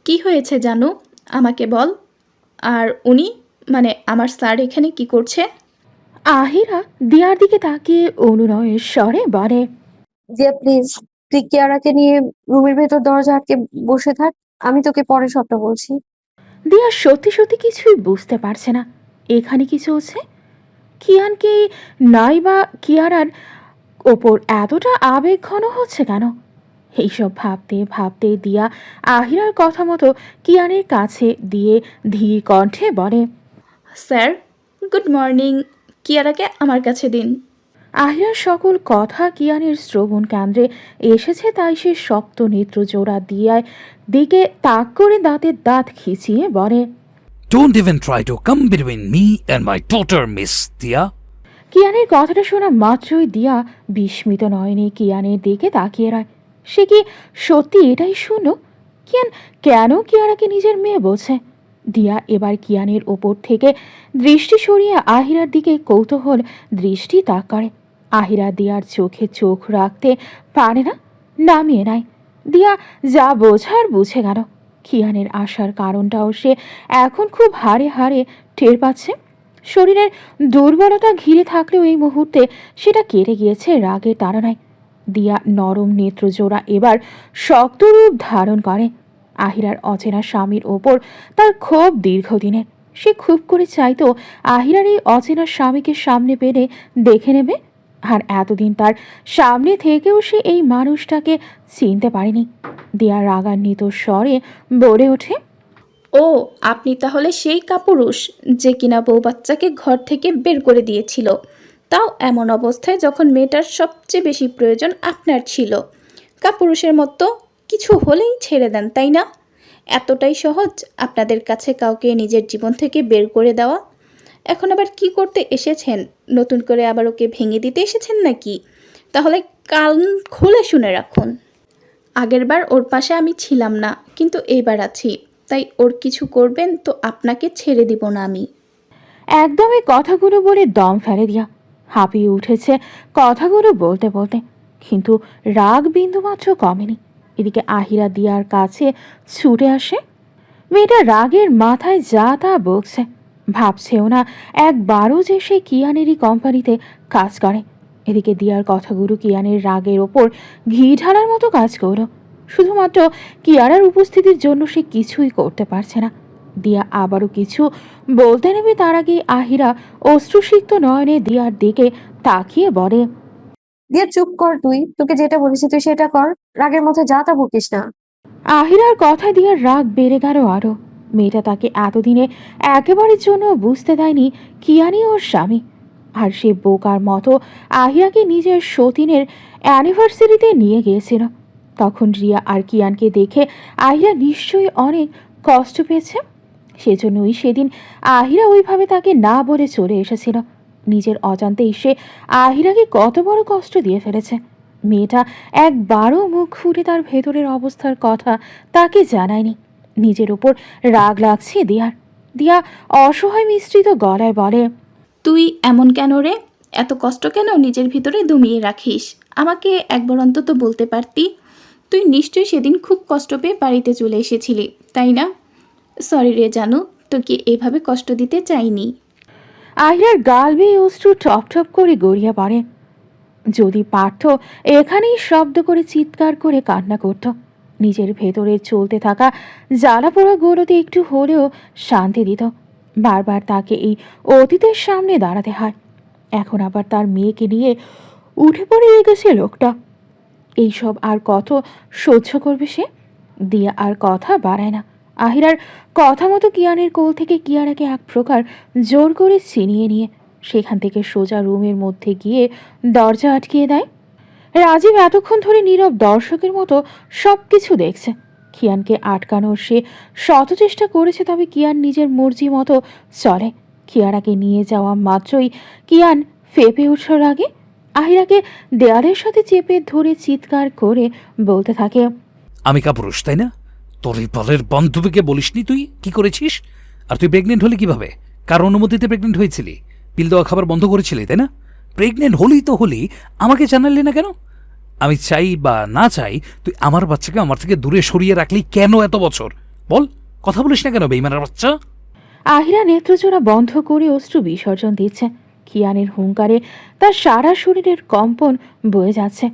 কি হয়েছে জানু? আমাকে বল। আর উনি, মানে আমার স্যার এখানে কি করছে? আহিরা দিয়ার দিকে তাকিয়ে অনুনয়ের স্বরে বলে, দিয়া প্লিজ, তুই কিয়ারাকে নিয়ে রুমের ভেতর দরজা আটকে বসে থাক, আমি তোকে পরে সবটা বলছি। দিয়া সত্যি সত্যি কিছুই বুঝতে পারছে না এখানে কি চলছে। কিয়ানকে নাই বা কিয়ারার ওপর এতটা আবেগ ঘন হচ্ছে কেন? এইসব ভাবতে ভাবতে দিয়া আহিরার কথা মতো কিয়ানের কাছে দিয়ে ধীর কণ্ঠে বলে, স্যার, গুড মর্নিং। কিয়ারাকে আমার কাছে দিন। আহিরার সকল কথা কিয়ানের শ্রবণ কেন্দ্রে এসেছে, তাই সে শক্ত নেত্র জোড়া দিয়ায় দিকে তাক করে দাঁতের দাঁত খিচিয়ে বলে, Don't even try to come between me and my daughter, Miss Dia. কিয়ানের কথাটা শোনা মাত্রই দিয়া বিস্মিত নয়নে কিয়ানের দিকে তাকিয়ে রয়। সে কি সত্যি এটাই শুনল? কিয়ান কেন কিয়ারাকে নিজের মেয়ে বলছে? দিয়া এবার কিয়ানের ওপর থেকে দৃষ্টি সরিয়ে আহিরার দিকে কৌতূহল দৃষ্টি তাক করে। আহিরা দিয়ার চোখে চোখ রাখতে পারে না, নামিয়ে নেয়। দিয়া যা বোঝার বুঝে গেল। কিয়ানের আসার কারণটাও সে এখন খুব হাড়ে হাড়ে টের পাচ্ছে। শরীরের দুর্বলতা ঘিরে থাকলেও এই মুহূর্তে সেটা কেটে গিয়েছে রাগের তাড়নায়। দিয়া নরম নেত্রজোড়া এবার শক্ত রূপ ধারণ করে। আহিরার অচেনা স্বামীর ওপর তার ক্ষোভ দীর্ঘদিনের। সে খুব করে চাইতো আহিরার এই অচেনা স্বামীকে সামনে পেলে দেখে নেবে, আর এতদিন তার সামনে থেকেও সে এই মানুষটাকে চিনতে পারেনি। দিয়া রাগান্বিত স্বরে বলে ওঠে, ও, আপনি তাহলে সেই কাপুরুষ যে কিনা বউ বাচ্চাকে ঘর থেকে বের করে দিয়েছিল, তাও এমন অবস্থায় যখন মেয়েটার সবচেয়ে বেশি প্রয়োজন আপনার ছিল। কাপুরুষের মতো কিছু হলেই ছেড়ে দেন, তাই না? এতটাই সহজ আপনাদের কাছে কাউকে নিজের জীবন থেকে বের করে দেওয়া? এখন আবার কি করতে এসেছেন? নতুন করে আবার ওকে ভেঙে দিতে এসেছেন নাকি? তাহলে কান খুলে শুনে রাখুন। আগেরবার ওর পাশে আমি ছিলাম না, কিন্তু এইবার আছি। তাই ওর কিছু করবেন তো আপনাকে ছেড়ে দিব না আমি। একদম এই কথাগুলো বলে দম ফেলে দিয়া হাঁপিয়ে উঠেছে কথাগুলো বলতে বলতে, কিন্তু রাগ বিন্দুমাত্র কমেনি। এদিকে আহিরা দিয়ার কাছে ছুটে আসে। মেয়েটা রাগের মাথায় যা তা বকছে, ভাবছেও না একবারও যে সে কিয়ানেরই কোম্পানিতে কাজ করে। এদিকে দিয়ার কথাগুলো কিয়ানের রাগের ওপর ঘি ঢালার মতো কাজ করলো। শুধুমাত্র কিয়ারার উপস্থিতির জন্য সে কিছুই করতে পারছে না। দিয়া আবারও কিছু বলতে নেবে তার আগে আহিরা অশ্রুসিক্ত নয়নে দিয়ার দিকে তাকিয়ে বলে, দিয়া চুপ কর, তুই, তোকে যেটা বলেছি তুই সেটা কর, রাগের মধ্যে যা তা বকিস না। আহিরার কথা দিয়ার রাগ বেড়ে গেল আরো। মেয়েটা তাকে এতদিনে একেবারের জন্য বুঝতে দেয়নি কিয়ানি ওর স্বামী। আর সে বোকার মতো আহিরাকে নিজের সতীনের অ্যানিভার্সারিতে নিয়ে গিয়েছিল। তখন রিয়া আর কিয়ানকে দেখে আহিরা নিশ্চয়ই অনেক কষ্ট পেয়েছে। সেজন্যই সেদিন আহিরা ওইভাবে তাকে না বলে চলে এসেছিল। নিজের অজান্তেই সে আহিরাকে কত বড় কষ্ট দিয়ে ফেলেছে। মেয়েটা একবারও মুখ ফুটে তার ভেতরের অবস্থার কথা তাকে জানায়নি। নিজের ওপর রাগ লাগছে দিয়ার। দিয়া অসহায় মিশ্রিত গলায় বলে, তুই এমন কেন রে? এত কষ্ট কেন নিজের ভিতরে দমিয়ে রাখিস? আমাকে একবার অন্তত বলতে পারতি। তুই নিশ্চয়ই সেদিন খুব কষ্ট পেয়ে বাড়িতে চলে এসেছিলি, তাই না? সরি রে জানু, তোকে এভাবে কষ্ট দিতে চাইনি। আহিরার গাল বেয়ে অশ্রু টপ টপ করে গড়িয়ে পড়ে। যদি পার্থ এখানেই শব্দ করে চিৎকার করে কান্না করত, নিজের ভেতরে চলতে থাকা জ্বালা পোড়া গরুতে একটু হলেও শান্তি দিত। বারবার তাকে এই অতীতের সামনে দাঁড়াতে হয়। এখন আবার তার মেয়েকে নিয়ে উঠে পড়ে গেছে লোকটা। এইসব আর কত সহ্য করবে সে? দিয়া আর কথা বাড়ায় না। আহিরার কথা মতো কিয়ানের কোল থেকে কিয়ারাকে এক প্রকার জোর করে ছিনিয়ে নিয়ে সেখান থেকে সোজা রুমের মধ্যে গিয়ে দরজা আটকিয়ে দেয়। রাজীব এতক্ষণ ধরে নীরব দর্শকের মতো সব কিছু দেখছে। কিয়ানকে আটকানোর সে শত চেষ্টা করেছে, তবে কিয়ান নিজের মর্জি মতো চলে। কিয়ারাকে নিয়ে যাওয়া মাত্রই কিয়ান ফেঁপে উঠল রাগে। আহিরাকে দেয়ালের সাথে চেপে ধরে চিৎকার করে বলতে থাকে, আমি কাপুরুষ, তাই না? তোর এই বলের বান্ধবীকে বলিসনি তুই কি করেছিস? আর তুই প্রেগনেন্ট হলি কিভাবে? কার অনুমতিতে প্রেগনেন্ট হয়েছিলি? পিল দেওয়া খাবার বন্ধ করেছিলি, তাই না? প্রেগনেন্ট হলি তো হলি, আমাকে জানালি না কেন? আমি চাই বা না চাই, তুই আমার বাচ্চাকে আমার থেকে দূরে সরিয়ে রাখলি কেন এত বছর? বল, কথা বলিস না কেন বেইমানের বাচ্চা? আহিরা নেত্রজোড়া বন্ধ করে অশ্রু বিসর্জন দিচ্ছে। কিয়ানের হুঙ্কারে তার সারা শরীরের কম্পন বয়ে যাচ্ছে।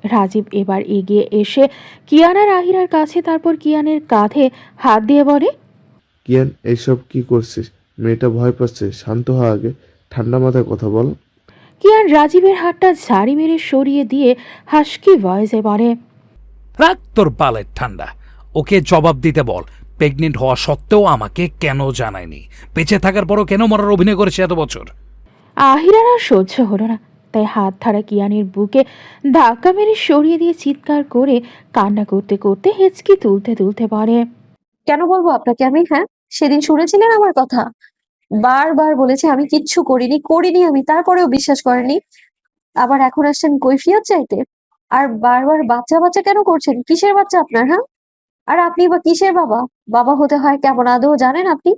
রাজীব এবার এগিয়ে এসে কিয়ান আর আহিরার কাছে, তারপর কিয়ানের কাঁধে হাত দিয়ে বলে, কিয়ান, এইসব কি করছিস? মেয়েটা ভয় পাচ্ছে, শান্ত হ আগে, ঠান্ডা মাথায় কথা বল। কিয়ান রাজীবের হাতটা ঝাড়ি মেরে সরিয়ে দিয়ে হাসকি ভয়েসে বলে, রাখ তোর বালের ঠান্ডা, ওকে জবাব দিতে বল। প্রেগনেন্ট হওয়া সত্ত্বেও আমাকে কেন জানায়নি? বেঁচে থাকার পরও কেন মরার অভিনয় করেছে এত বছর? আহিরার আর সহ্য হলো না, তাই হাত ধারা কিয়ানের বুকে ধাক্কা মেরে সরিয়ে দিয়ে চিৎকার করে কান্না করতে করতে হেঁচকি তুলতে তুলতে বলে, কেন বলবো আপনাকে আমি? হ্যাঁ, সেদিন শুনেছিলেন আমার কথা? বারবার বলেছি আমি কিচ্ছু করিনি আমি, তারপরেও বিশ্বাস করেননি। আবার এখন আসছেন কৈফিয়ত চাইতে। আর বারবার বাচ্চা বাচ্চা কেন করছেন? কিসের বাচ্চা আপনার? হ্যাঁ, আর আপনি বা কিসের বাবা? বাবা হতে হয় কেমন আদৌ জানেন আপনি?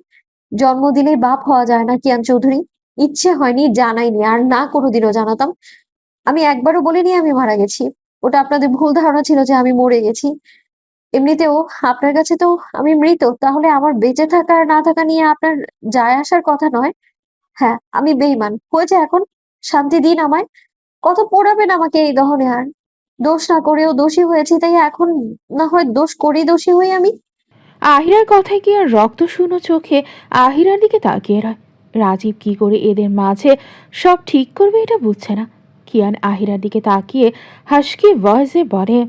জন্ম দিলেই বাপ হওয়া যায় না কিয়ান চৌধুরী। ইচ্ছে হয়নি, জানাইনি, আর না কোনোদিনও জানাতাম। আমি একবারও বলিনি আমি মারা গেছি। ওটা আপনাদের ভুল ধারণা ছিল যে আমি মরে গেছি। এমনিতেও আপনার কাছে তো আমি মৃত, তাহলে আমার বেঁচে থাকা আর না থাকা নিয়ে আপনার যায় আসার কথা নয়। হ্যাঁ, আমি বেইমান হয়েছে, এখন শান্তি দিন আমায়। কত পোড়াবেন আমাকে এই দহনে আর? দোষ না করেও দোষী হয়েছি, তাই এখন না হয় দোষ করেই দোষী হই আমি। আহিরার কথায় কি আর রক্ত শূন্য চোখে আহিরার দিকে তাকিয়ে রয়। রাজীব কি করে এদের মাঝে সব ঠিক করবে এটা বুঝছে না। কিয়ান আহিরার দিকে তাকিয়ে হাসকি ভয়েসে বলে,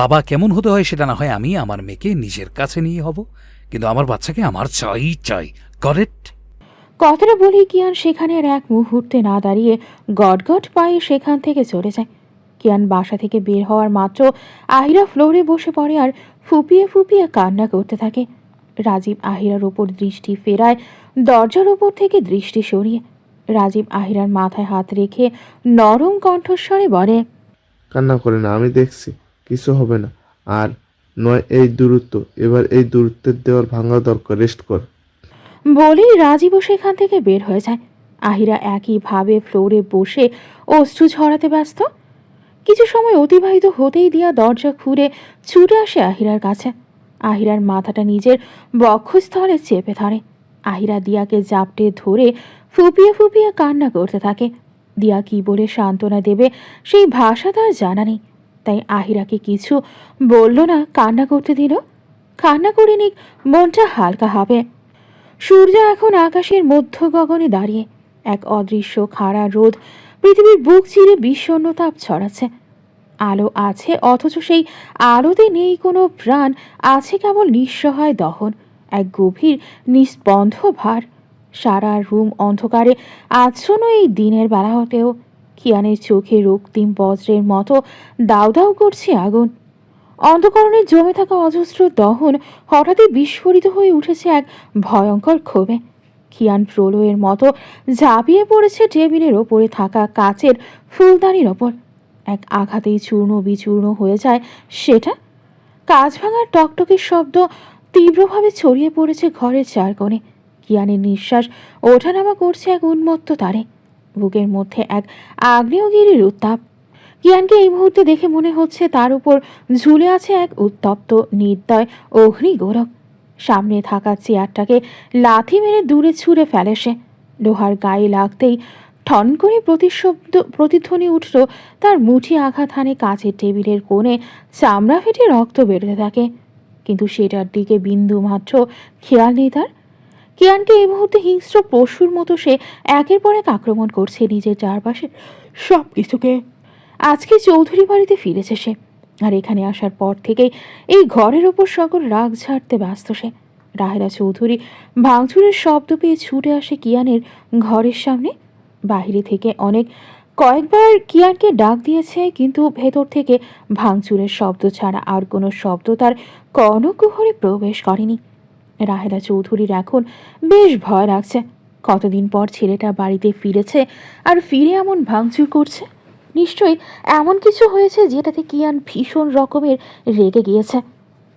বাবা কেমন হতে হয় সেটা না হয় আমি আমার মেয়েকে নিজের কাছে নিয়ে হব, কিন্তু আমার বাচ্চাকে আমার চাই চাই। কারেক্ট? কথাটা বলি কিয়ান সেখানে আর এক মুহূর্তে না দাঁড়িয়ে গটগট পায়ে সেখান থেকে চলে যায়। কিয়ান বাসা থেকে বের হওয়ার মাত্র আহিরা ফ্লোরে বসে পড়ে আর ফুপিয়ে ফুপিয়ে কান্না করতে থাকে। রাজীব আহিরার ওপর দৃষ্টি ফেরায়, দরজার ওপর থেকে দৃষ্টি সরিয়ে। রাজীব আহিরার মাথায় হাত রেখে নরম কণ্ঠস্বরে বলে, কান্না করে না, আমি দেখছি, কিছু হবে না। আর নয় এই দূরত্ব, এবার এই দূরত্বের দেওয়াল ভাঙা দরকার, রেস্ট কর। বলেই রাজীবও সেখান থেকে বের হয়ে যায়। আহিরা একইভাবে ফ্লোরে বসে অশ্রু ঝরাতে ব্যস্ত। কিছু সময় অতিবাহিত হতেই দিয়া দরজা খুলে ছুটে আসে আহিরার কাছে। আহিরার মাথাটা নিজের বক্ষস্থলে চেপে ধরে। আহিরা দিয়াকে জাপটে ধরে ফুপিয়ে ফুপিয়ে কান্না করতে থাকে। দিয়া কি বলে সান্ত্বনা দেবে সেই ভাষা তার জানা নেই, তাই আহিরাকে কিছু বলল না, কান্না করতে দিল। কান্না করে নিক, মনটা হালকা হবে। সূর্য এখন আকাশের মধ্য গগনে দাঁড়িয়ে এক অদৃশ্য খাড়া রোদ পৃথিবীর বুক চিরে বিষণ্ণ তাপ ছড়াচ্ছে। আলো আছে, অথচ সেই আলোতে নেই কোনো প্রাণ, আছে কেবল নিঃসহায় দহন, এক গভীর নিস্পন্ধ ভার। সারা রুম অন্ধকারে আচ্ছন্ন এই দিনের বেলা হতেও কিয়ানের চোখে রক্তিম বজ্রের মতো দাউ দাউ করছে আগুন। অন্ধকরণে জমে থাকা অজস্র দহন হঠাৎই বিস্ফোরিত হয়ে উঠেছে এক ভয়ঙ্কর ক্ষোভে। কিয়ান প্রলয়ের মতো ঝাঁপিয়ে পড়েছে টেবিলের ওপরে থাকা কাচের ফুলদানির ওপর। এক আঘাতেই চূর্ণ বিচূর্ণ হয়ে যায় সেটা। কাঁচ ভাঙার টকটকের শব্দ তীব্রভাবে ছড়িয়ে পড়েছে ঘরের চার কোণে। কিয়ানের নিঃশ্বাস ওঠানামা করছে এক উন্মত্ত তারে। বুকের মধ্যে এক আগ্নেয়গিরির উত্তাপ। কিয়ানকে এই মুহূর্তে দেখে মনে হচ্ছে তার উপর ঝুলে আছে এক উত্তপ্ত নির্দয় অগ্নিগোলক। সামনে থাকা চেয়ারটাকে লাথি মেরে দূরে ছুঁড়ে ফেলে সে। লোহার গায়ে লাগতেই ঠন করে প্রতিধ্বনি উঠল তার মুঠি আঘাত হানে কাঁচের টেবিলের কোণে, চামড়া ফেটে রক্ত বেরোতে থাকে। কিন্তু সেটার দিকে বিন্দু মাত্র খেয়াল নেই তার। কিয়ানকে এই মুহূর্তে হিংস্র পশুর মতো সে একের পর এক আক্রমণ করছে নিজের চারপাশে সব কিছুকে। আজকে চৌধুরী বাড়িতে ফিরেছে সে, আর এখানে আসার পর থেকেই এই ঘরের ওপর সকল রাগ ঝাড়তে ব্যস্ত সে। রাহেলা চৌধুরী ভাঙচুরের শব্দ পেয়ে ছুটে আসে কিয়ানের ঘরের সামনে। বাইরে থেকে কয়েকবার কিয়ানকে ডাক দিয়েছে, কিন্তু ভেতর থেকে ভাঙচুরের শব্দ ছাড়া আর কোনো শব্দ তার কর্ণকুহরে প্রবেশ করেনি। রাহেলা চৌধুরীর এখন বেশ ভয় লাগছে। কতদিন পর ছেলেটা বাড়িতে ফিরেছে, আর ফিরে এমন ভাঙচুর করছে। নিশ্চয়ই এমন কিছু হয়েছে যেটাতে কিয়ান ভীষণ রকমের রেগে গিয়েছে।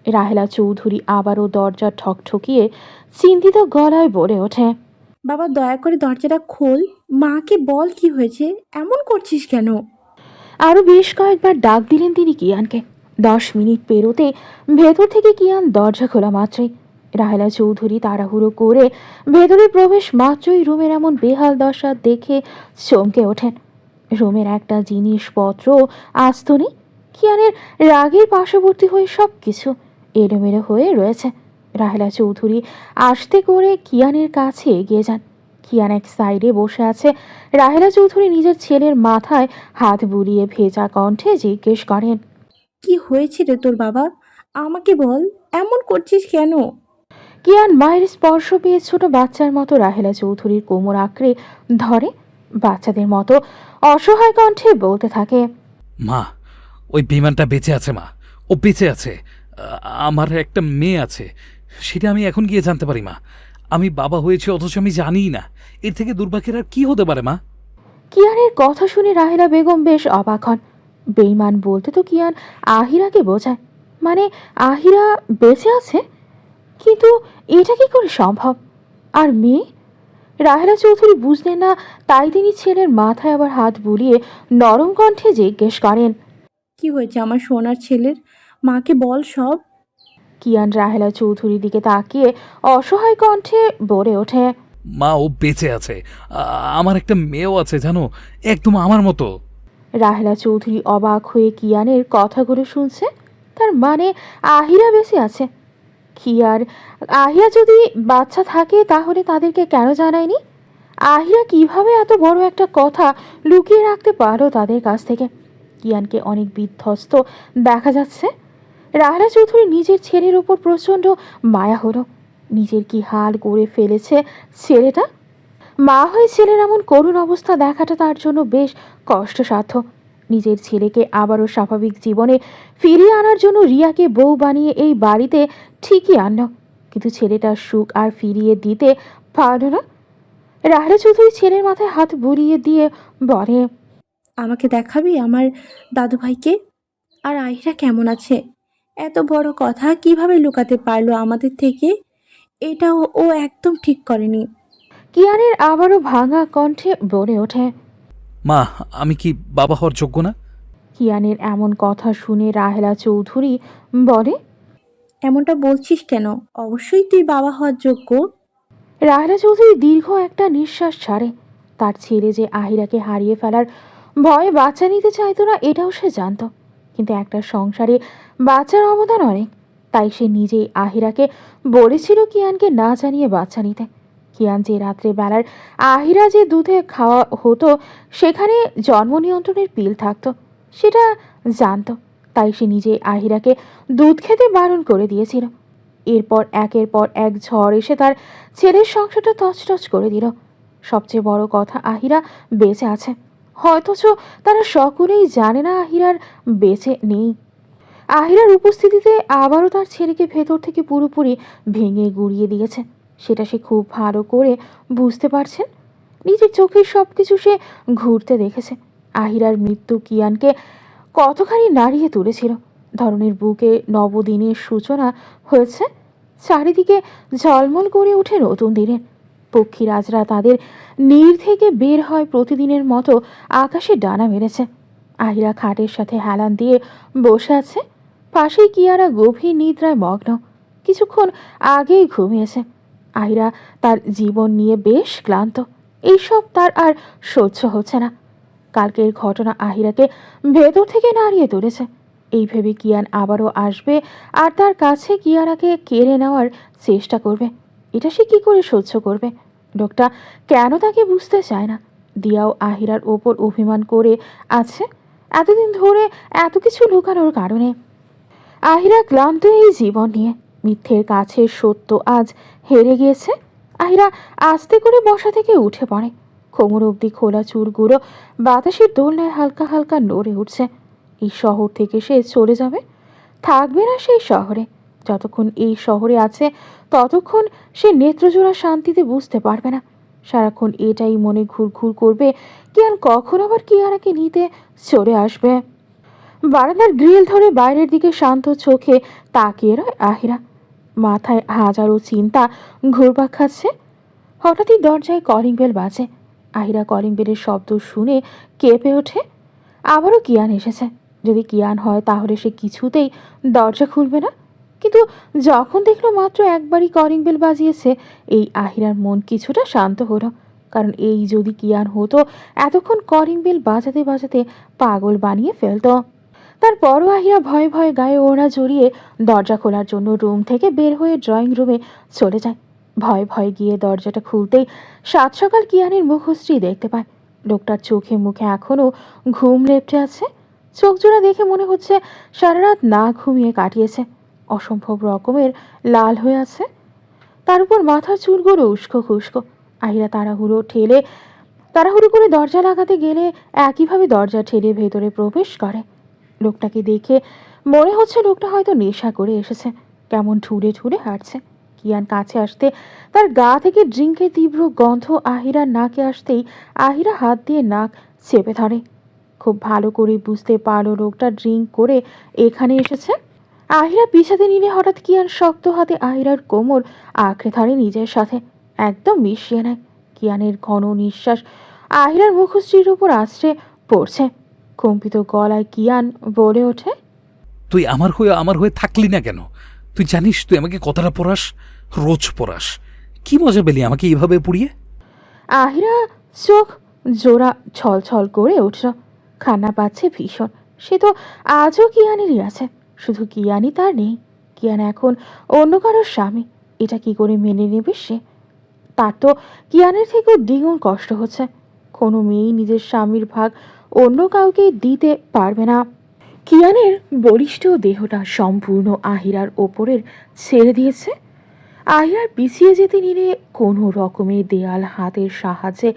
রাহেলা চৌধুরী আবারও দরজা ঠকঠকিয়ে চিন্তিত গলায় বলে ওঠে, বাবা দয়া করে দরজাটা খোল, মাকে বল কি হয়েছে, এমন করছিস কেন? আরও বেশ কয়েকবার ডাক দিলেন তিনি কিয়ানকে। 10 মিনিট পেরোতে ভেতর থেকে কিয়ান দরজা খোলা মাত্রই রাহেলা চৌধুরী তাড়াহুড়ো করে ভেতরে প্রবেশ মাত্রই রুমের এমন বেহাল দশা দেখে চমকে ওঠেন। রুমের একটা জিনিসপত্র আস্ত নেই। কিয়ানের রাগের পার্শ্ববর্তী হয়ে সব কিছু এলোমেলো হয়ে রয়েছে। রাহেলা চৌধুরী আস্তে করে কিয়ানের কাছে এগিয়ে যান। কিয়ান এক সাইডে বসে আছে। রাহেলা চৌধুরী নিজের ছেলের মাথায় হাত বুলিয়ে ভেজা কণ্ঠে জিজ্ঞেস করেন, কি হয়েছে রে তোর বাবা? আমাকে বল, এমন করছিস কেন? কিয়ান মায়ের স্পর্শ পেয়ে ছোট বাচ্চার মতো রাহেলা চৌধুরীর কোমর আঁকড়ে ধরে। বাচ্চাদের মতো অসহায় কণ্ঠে বলতে থাকে, মা, ওই বিমানটা বেঁচে আছে মা, ও বেঁচে আছে। আমার একটা মেয়ে আছে, সেটা আমি এখন গিয়ে জানতে পারি মা। আমি বাবা হয়েছি অথচ আমি জানিই না। এর থেকে দুর্ভাগ্যের আর কি হতে পারে মা? কিয়ানের কথা শুনে রাহেলা বেগম বেশ অবাক হন। বেইমান বলতে তো কিয়ান আহিরাকে বোঝায়, মানে আহিরা বেঁচে আছে, কিন্তু এটা কি করে সম্ভব? আর মেয়ে? রাহেলা চৌধুরী বুঝলেন না, তাই তিনি ছেলের মাথায় আবার হাত বুলিয়ে নরম কণ্ঠে জিজ্ঞেস করেন, কি হয়েছে আমার সোনার ছেলের? মাকে বল সব। কিয়ান রাহেলা চৌধুরীর দিকে তাকিয়ে অসহায় কণ্ঠে বলে ওঠে, মা, ও বেঁচে আছে। আমার একটা মেয়েও আছে জানো, একদম আমার মতো। রাহেলা চৌধুরী অবাক হয়ে কিয়ানের কথাগুলো শুনছে। তার মানে আহিরা বেঁচে আছে। কিয়ার আহিরা যদি বাচ্চা থাকে তাহলে তাদেরকে কেন জানায়নি? আহিরা কিভাবে এত বড় একটা কথা লুকিয়ে রাখতে পারো তাদের কাছ থেকে? কিয়ানকে অনেক বিধ্বস্ত দেখা যাচ্ছে। রাহেলা চৌধুরী নিজের ছেলের ওপর প্রচণ্ড মায়া হলো। নিজের কি হাল করে ফেলেছে ছেলেটা। মা হয়ে ছেলের এমন করুণ অবস্থা দেখাটা তার জন্য বেশ কষ্টসাধ্য। নিজের ছেলেকে আবারও স্বাভাবিক জীবনে ফিরিয়ে আনার জন্য রিয়াকে বউ বানিয়ে এই বাড়িতে ঠিকই আনল, কিন্তু ছেলেটার সুখ আর ফিরিয়ে দিতে পারল না। রাহেলা চৌধুরী ছেলের মাথায় হাত বুলিয়ে দিয়ে বলে, আমাকে দেখাবি আমার দাদু ভাইকে? আর আহিরা কেমন আছে? এত বড় কথা কিভাবে লুকাতে পারলো আমাদের থেকে? এটা ও একদম ঠিক করেনি। কিয়ানের আবারও ভাঙা কণ্ঠে বলে ওঠে। মা, আমি কি বাবা হওয়ার যোগ্য না? কিয়ানের এমন কথা শুনে রাহেলা চৌধুরী বলে, এমনটা বলছিস কেন? অবশ্যই তুই বাবা হওয়ার যোগ্য। রাহেলা চৌধুরী দীর্ঘ একটা নিঃশ্বাস ছাড়ে। তার ছেলে যে আহিরাকে হারিয়ে ফেলার ভয়ে বাচ্চা নিতে চাইতো না এটাও সে জানত, কিন্তু একটা সংসারে বাচ্চার অবদান অনেক। তাই সে নিজেই আহিরাকে বলেছিল কিয়ানকে না জানিয়ে বাচ্চা নিতে। কিয়ান যে রাত্রে বেলার আহিরা যে দুধে খাওয়া হতো সেখানে জন্ম নিয়ন্ত্রণের পিল থাকতো সেটা জানতো। তাই সে নিজেই আহিরাকে দুধ খেতে বারণ করে দিয়েছিল। এরপর একের পর এক ঝড় এসে তার ছেলের সংসারটা তছনছ করে দিল। সবচেয়ে বড় কথা, আহিরা বেঁচে আছে, অথচ তারা সকলেই জানে না আহিরার বেঁচে নেই। আহিরার উপস্থিতিতে আবারও তার ছেলেকে ভেতর থেকে পুরোপুরি ভেঙে গুঁড়িয়ে দিয়েছে, সেটা সে খুব ভালো করে বুঝতে পারছেন। নিজের চোখের সব কিছু সে ঘুরতে দেখেছে। আহিরার মৃত্যু কিয়ানকে কতখানি নাড়িয়ে তুলেছিল। ধরনের বুকে নবদিনের সূচনা হয়েছে। চারিদিকে ঝলমল করে ওঠে নতুন দিনের। পক্ষীরাজরা তাদের নীড় থেকে বের হয় প্রতিদিনের মতো আকাশে ডানা মেরেছে। আহিরা খাটের সাথে হেলান দিয়ে বসে আছে। পাশেই কিয়ারা গভীর নিদ্রায় মগ্ন, কিছুক্ষণ আগেই ঘুমিয়েছে। আহিরা তার জীবন নিয়ে বেশ ক্লান্ত। এইসব তার আর সহ্য হচ্ছে না। কালকের ঘটনা আহিরাকে ভেতর থেকে নাড়িয়ে তুলেছে। এই ভেবে কিয়ান আবারও আসবে আর তার কাছে কিয়ারাকে কেড়ে নেওয়ার চেষ্টা করবে। এটা সে কী করে সহ্য করবে? লোকটা কেন তাকে বুঝতে চায় না? দিয়াও আহিরার ওপর অভিমান করে আছে এতদিন ধরে, এত কিছু লুকানোর কারণে। আহিরা ক্লান্ত এই জীবন নিয়ে। মিথ্যের কাছে সত্য আজ হেরে গিয়েছে। আহিরা আস্তে করে বসা থেকে উঠে পড়ে। কোমর অবধি খোলা চুলগুলো বাতাসের দোলনায় হালকা হালকা নড়ে উঠছে। এই শহর থেকে সে চলে যাবে, থাকবে না সেই শহরে। যতক্ষণ এই শহরে আছে ততক্ষণ সে নেত্রজোড়া শান্তিতে বুঝতে পারবে না। সারাক্ষণ এটাই মনে ঘুরঘুর করবে, কিয়ান কখন আবার কিয়ারাকে নিতে চলে আসবে। বারান্দার গ্রিল ধরে বাইরের দিকে শান্ত চোখে তাকিয়ে রয় আহিরা। মাথায় হাজারো চিন্তা ঘুরপাক খাচ্ছে। হঠাৎই দরজায় কলিং বেল বাজে। আহিরা কলিং বেলের শব্দ শুনে কেঁপে ওঠে। আবারও কিয়ান এসেছে। যদি কিয়ান হয় তাহলে সে কিছুতেই দরজা খুলবে না। কিন্তু যখন দেখলো মাত্র একবারই কলিং বেল বাজিয়েছে, এই আহিরার মন কিছুটা শান্ত হলো। কারণ এই যদি কিয়ান হতো, এতক্ষণ কলিং বেল বাজাতে বাজাতে পাগল বানিয়ে ফেলতো। তারপরও আহিরা ভয়ে ভয়ে গায়ে ওড়না জড়িয়ে দরজা খোলার জন্য রুম থেকে বের হয়ে ড্রয়িং রুমে চলে যায়। ভয়ে ভয়ে গিয়ে দরজাটা খুলতেই সাত সকাল কিয়ানের মুখশ্রী দেখতে পায়। লোকটার চোখে মুখে এখনও ঘুম লেপ্টে আছে। চোখ জোড়া দেখে মনে হচ্ছে সারা রাত না ঘুমিয়ে কাটিয়েছে। অসম্ভব রকমের লাল হয়ে আছে। তার উপর মাথার চুলগুলো উস্কো খুস্কো। আহিরা তাড়াহুড়ো করে দরজা লাগাতে গেলে একইভাবে দরজা ঠেলে ভেতরে প্রবেশ করে। লোকটাকে দেখে মনে হচ্ছে লোকটা হয়তো নেশা করে এসেছে। কেমন ঠুলে ঠুলে হাঁটছে। কিয়ান কাছে আসতে তার গা থেকে ড্রিঙ্কের তীব্র গন্ধ আহিরার নাকে আসতেই আহিরা হাত দিয়ে নাক চেপে ধরে। খুব ভালো করে বুঝতে পারলো লোকটা ড্রিঙ্ক করে এখানে এসেছে। আহিরা পিছাতে নিলে হঠাৎ কিয়ান শক্ত হাতে আহিরার কোমর আঁকড়ে ধরে নিজের সাথে, একদম মিশিয়ে নেয়। কিয়ানের ঘন নিঃশ্বাস আহিরার মুখশ্রীর উপর আছড়ে পড়ছে। কম্পিত গলায় কিয়ান বলে ওঠে, তুই আমার হয়ে থাকলি না কেন? তুই জানিস তুই আমাকে কতটা পড়াস, রোজ পড়াস। কি মজা পেলি আমাকে এইভাবে পুড়িয়ে? আহিরা চোখ জোড়া ছলছল করে উঠল। খান্না পাচ্ছে ভীষণ। সে তো আজও কিয়ানেরই আছে, শুধু কিয়ানই তার নেই। কিয়ান এখন অন্য কারোর স্বামী। এটা কি করে মেনে নেবে সে? তার তো কিয়ানের থেকেও দ্বিগুণ কষ্ট হচ্ছে। কোনো মেয়েই নিজের স্বামীর ভাগ অন্য কাউকে দিতে পারবে না। কিয়ানের বলিষ্ঠ দেহটা সম্পূর্ণ আহিরার ওপরের ছেড়ে দিয়েছে। আহিরার পিছিয়ে যেতে নিলে কোনো রকমের দেয়াল হাতের সাহায্যে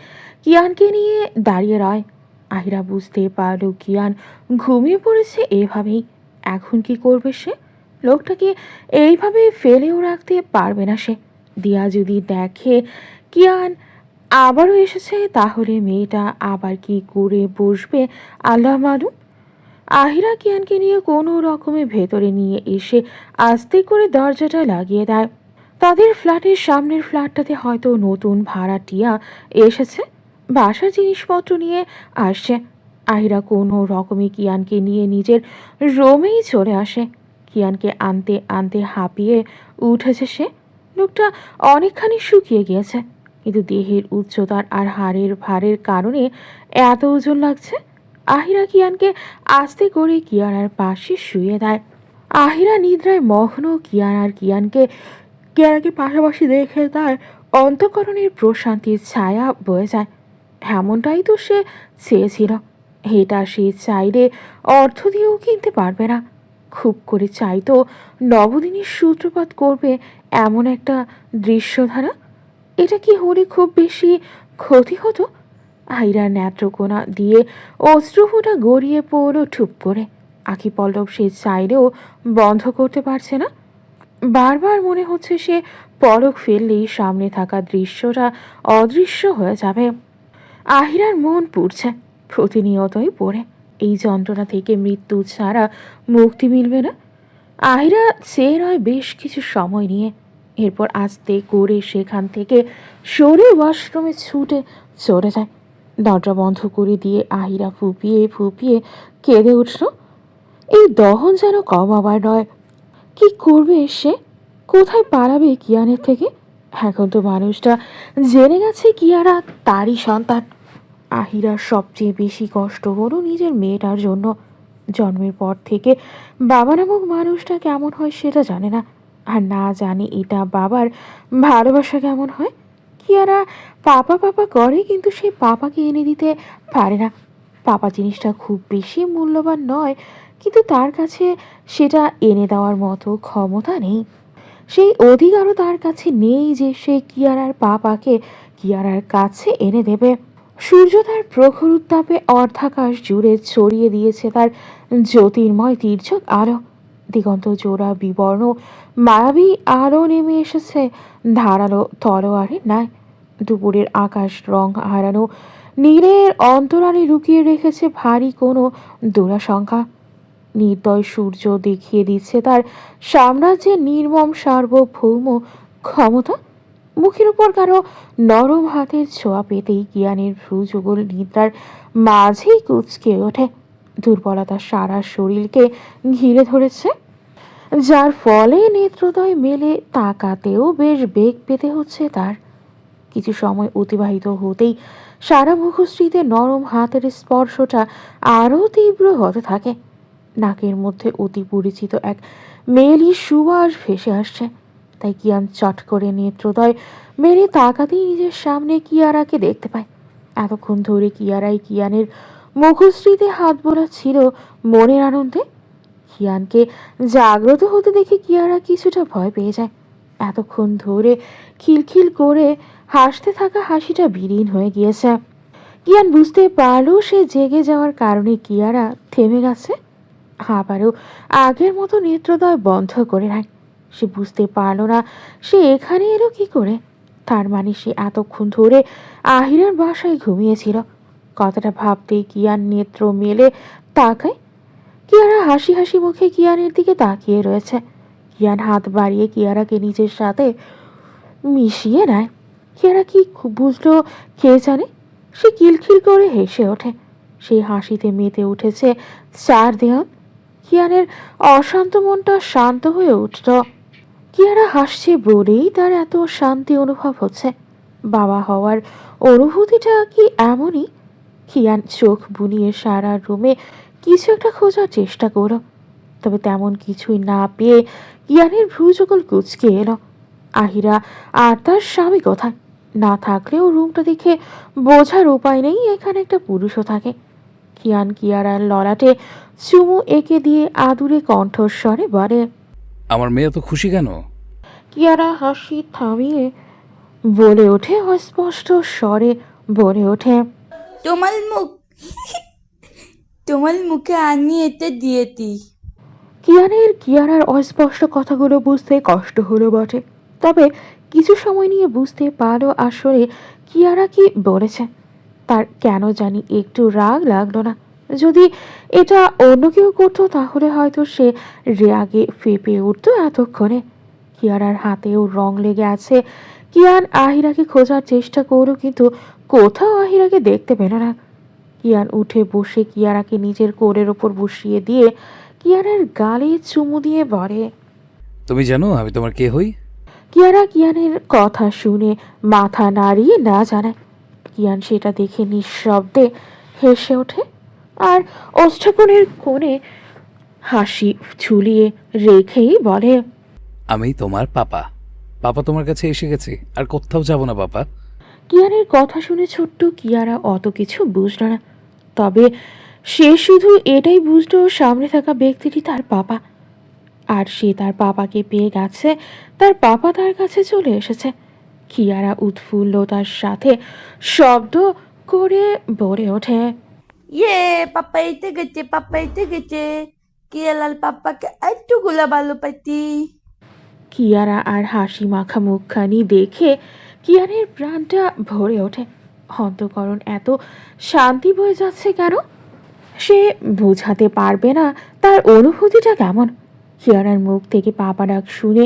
কিয়ানকে নিয়ে দাঁড়িয়ে রয়। আহিরা বুঝতে পারল কিয়ান ঘুমিয়ে পড়েছে এভাবেই। এখন কি করবে সে? লোকটাকে এইভাবে ফেলেও রাখতে পারবে না সে। দিয়া যদি দেখে কিয়ান আবারও এসেছে, তাহলে মেয়েটা আবার কি করে বসবে আল্লাহ মালুম। আহিরা কিয়ানকে নিয়ে কোনো রকমে ভেতরে নিয়ে এসে আস্তে করে দরজাটা লাগিয়ে দেয়। তাদের ফ্ল্যাটের সামনের ফ্ল্যাটটাতে হয়তো নতুন ভাড়াটিয়া এসেছে, বাসার জিনিসপত্র নিয়ে আসছে। আহিরা কোনো রকমে কিয়ানকে নিয়ে নিজের রুমেই চলে আসে। কিয়ানকে আনতে আনতে হাঁপিয়ে উঠেছে সে। লোকটা অনেকখানি শুকিয়ে গিয়েছে, কিন্তু দেহের উচ্চতার আর হাড়ের ভারের কারণে এত ওজন লাগছে। আহিরা কিয়ানকে আস্তে করে কিয়ানার পাশে শুয়ে দেয়। আহিরা নিদ্রায় মগ্ন। কিয়ানাকে পাশাপাশি দেখে তার অন্তঃকরণের প্রশান্তির ছায়া বয়ে যায়। এমনটাই তো সে চেয়েছিল। এটা সে চাইলে অর্থ দিয়েও কিনতে পারবে না। খুব করে চাইতো নবদিনীর সূত্রপাত করবে এমন একটা দৃশ্যধারা। এটা কি হলে খুব বেশি ক্ষতি হতো? আহিরা নেত্রকোনা দিয়ে অশ্রুফোঁটা গড়িয়ে পড়ল ঠুপ করে। আখি পল্লব সে চাইলেও বন্ধ করতে পারছে না। বারবার মনে হচ্ছে সে পলক ফেললেই সামনে থাকা দৃশ্যটা অদৃশ্য হয়ে যাবে। আহিরার মন পুড়ছে, প্রতিনিয়তই পড়ে। এই যন্ত্রণা থেকে মৃত্যু ছাড়া মুক্তি মিলবে না। আহিরা চেয়ে রয় বেশ কিছু সময় নিয়ে। এরপর আস্তে করে সেখান থেকে সরে ওয়াশরুমে ছুটে চলে যায়। দরজা বন্ধ করে দিয়ে আহিরা ফুপিয়ে ফুপিয়ে কেঁদে উঠল। এই দহন যেন কমাবার নয়। কি করবে সে? কোথায় পালাবে কিয়ানের থেকে? এখন তো মানুষটা জেনে গেছে কিয়ারা তারই সন্তান। আহিরার সবচেয়ে বেশি কষ্ট হলো নিজের মেয়েটার জন্য। জন্মের পর থেকে বাবা নামক মানুষটা কেমন হয় সেটা জানে না, আর না জানে এটা বাবার ভালোবাসা কেমন হয়। কিয়ারা পাপা পাপা করে, কিন্তু সে পাপাকে এনে দিতে পারে না। পাপা জিনিসটা খুব বেশি মূল্যবান নয়, কিন্তু তার কাছে সেটা এনে দেওয়ার মতো ক্ষমতা নেই। সেই অধিকারও তার কাছে নেই যে সে কিয়ারার পাপাকে কিয়ারার কাছে এনে দেবে। সূর্য তার প্রখর উত্তাপে অর্ধাকাশ জুড়ে ছড়িয়ে দিয়েছে তার জ্যোতির্ময় তীর্যক আলো। দিগন্ত জোড়া বিবর্ণ মায়াবী আলো নেমে এসেছে ধারালো তলোয়ারের ন্যায়। দুপুরের আকাশ রং হারানো নীলের অন্তরালে লুকিয়ে রেখেছে ভারী কোনো দুরাশঙ্কা। নির্দয় সূর্য দেখিয়ে দিচ্ছে তার সাম্রাজ্যের নির্মম সার্বভৌম ক্ষমতা। মুখের উপর কারো নরম হাতের ছোঁয়া পেতেই কিয়ানের ভ্রুযুগল নিদ্রার মাঝেই কুঁচকে ওঠে। দুর্বলতা সারা শরীরকে ঘিরে ধরেছে, যার ফলে নেত্রদয় মেলে তাকাতেও বেশ বেগ পেতে হচ্ছে তার। কিছু সময় অতিবাহিত হতেই সারা মুখশ্রীতে নরম হাতের স্পর্শটা আরও তীব্র হতে থাকে। নাকের মধ্যে অতি পরিচিত এক মেলি সুবাস ভেসে আসছে। তাই কিয়ান চট করে নেত্রদয় মেলে তাকাতেই নিজের সামনে কিয়ারাকে দেখতে পায়। এতক্ষণ ধরে কিয়ারাই কিয়ানের মুখশ্রীতে হাত বোলাচ্ছিল মনের আনন্দে। কিয়ানকে জাগ্রত হতে দেখে কিয়ারা কিছুটা ভয় পেয়ে যায়। এতক্ষণ ধরে খিলখিল করে হাসতে থাকা হাসিটা বিলীন হয়ে গিয়েছে। কিয়ান বুঝতে পারলো সে জেগে যাওয়ার কারণে কিয়ারা থেমে গেছে। আবারও আগের মতো নেত্রদয় বন্ধ করে নেয়। সে বুঝতে পারলো না সে এখানে এলো কি করে। তার মানে সে এতক্ষণ ধরে আহিরার বাসায় ঘুমিয়েছিল। কথাটা ভাবতেই কিয়ান নেত্র মেলে তাকায়। কিয়ারা হাসি হাসি মুখে কিয়ানের দিকে তাকিয়ে রয়েছে। কিয়ান হাত বাড়িয়ে কিয়ারাকে নিজের সাথে মিশিয়ে নেয়। কিয়ারা কি বুঝলো কে জানে, সে কিলখিল করে হেসে ওঠে। সেই হাসিতে মেতে উঠেছে চার দেওয়াল। কিয়ানের অশান্ত মনটা শান্ত হয়ে উঠল। কিয়ারা হাসছে বলেই তার এত শান্তি অনুভব হচ্ছে। বাবা হওয়ার অনুভূতিটা কি এমনই? কিয়ান চোখ বুনিয়ে সারা রুমে কিছু একটা খোঁজার চেষ্টা করল, তবে তেমন কিছুই না পেয়ে কিয়ানের ভ্রুযুগল কুঁচকে এলো। আহিরা আর তার স্বামী কোথায়? না থাকলেও রুমটা দেখে বোঝার উপায় নেই এখানে একটা পুরুষও থাকে। কিয়ান কিয়ারার ললাটে চুমু এঁকে দিয়ে আদুরে কণ্ঠস্বরে বলে। আমার মেয়ে তো খুশি কেন? কিয়ারা হাসি থামিয়ে বলে ওঠে, অস্পষ্ট স্বরে বলে ওঠে, তোমার মুখ তোমার মুখে আনি এটা দিয়েছি। কিয়ানের কিয়ারার অস্পষ্ট কথাগুলো বুঝতে কষ্ট হলো বটে, তবে কিছু সময় নিয়ে বুঝতে পারলো আসলে কিয়ারা কি বলেছে। তার কেন জানি একটু রাগ লাগলো না। যদি এটা অন্য কেউ করতো তাহলে হয়তো সে রাগে ফেঁপে উঠতো এতক্ষণে। কিয়ারার হাতেও রং লেগে আছে। কিয়ান আহিরাকে খোঁজার চেষ্টা করলো, কিন্তু কোথাও আহিরাকে দেখতে পেল না। কিয়ান উঠে বসে কিয়ারাকে নিজের কোলের ওপর বসিয়ে দিয়ে কিয়ানের গালে চুমু দিয়ে বলে, তুমি জানো আমি তোমার কে হই? কিয়ারা কিয়ানের কথা শুনে মাথা নাড়িয়ে না জানায়। কিয়ান সেটা দেখে নিঃশব্দে হেসে ওঠে আর ওষ্ঠকোণের কোণে হাসি ঝুলিয়ে রেখেই বলে, আমি তোমার পাপা। পাপা তোমার কাছে এসে গেছে, আর কোথাও যাব না পাপা। কিয়ানের কথা শুনে ছোট্ট কিয়ারা অত কিছু বুঝল না, তবে সে শুধু এটাই বুঝল সামনে থাকা ব্যক্তিটি তার পাপা। আর সে তার পাপাকে পেয়ে গেছে, তার পাপা তার কাছে চলে এসেছে। কিয়ারা উৎফুল্লতার সাথে শব্দ করে বলে ওঠে, ইয়ে পাপ্পা এতে গেছে কিয়ালাল পাপ্পাকে একটুগুলা ভালো পাইতি। কিয়ারা আর হাসি মাখা মুখখানি দেখে কিয়ানের প্রাণটা ভরে ওঠে। অন্তঃকরণ এত শান্তি বয়ে যাচ্ছে কেন? সে বোঝাতে পারবে না তার অনুভূতিটা কেমন। কিয়ারার মুখ থেকে পাপা ডাক শুনে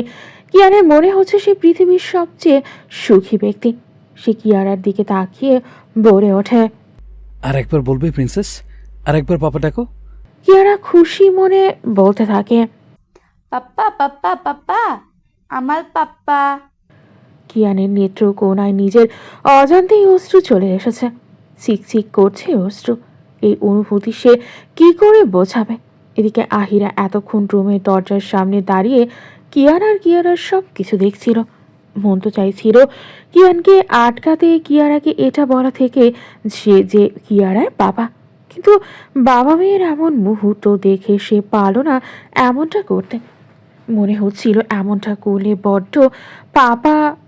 কিয়ারের মনে হচ্ছে সে পৃথিবীর সবচেয়ে সুখী ব্যক্তি। সে কিয়ারার দিকে তাকিয়ে বলে ওঠে, আর একবার বলবে প্রিন্সেস? আর একবার পাপা ডাকো। কিয়ারা খুশি মনে বলতে থাকে, পাপ্পা পাপ্পা পাপ্পা আমার পাপ্পা। কিয়ানের নেত্র কোণায় নিজের অজান্তেই অশ্রু চলে এসেছে। চিকচিক করছে অশ্রু। এই অনুভূতি সে কি করে বোঝাবে? এদিকে আহিরা এতক্ষণ রুমের দরজার সামনে দাঁড়িয়ে কিয়ারার সব কিছু দেখছিল। মন তো চাইছিল কিয়ানকে আটকাতে, কিয়ারাকে এটা বলা থেকে যে কিয়ারার বাবা, কিন্তু বাবা মেয়ের এমন মুহূর্ত দেখে সে পারল না এমনটা করতে। মনে হচ্ছিল এমনটা করলে বড্ড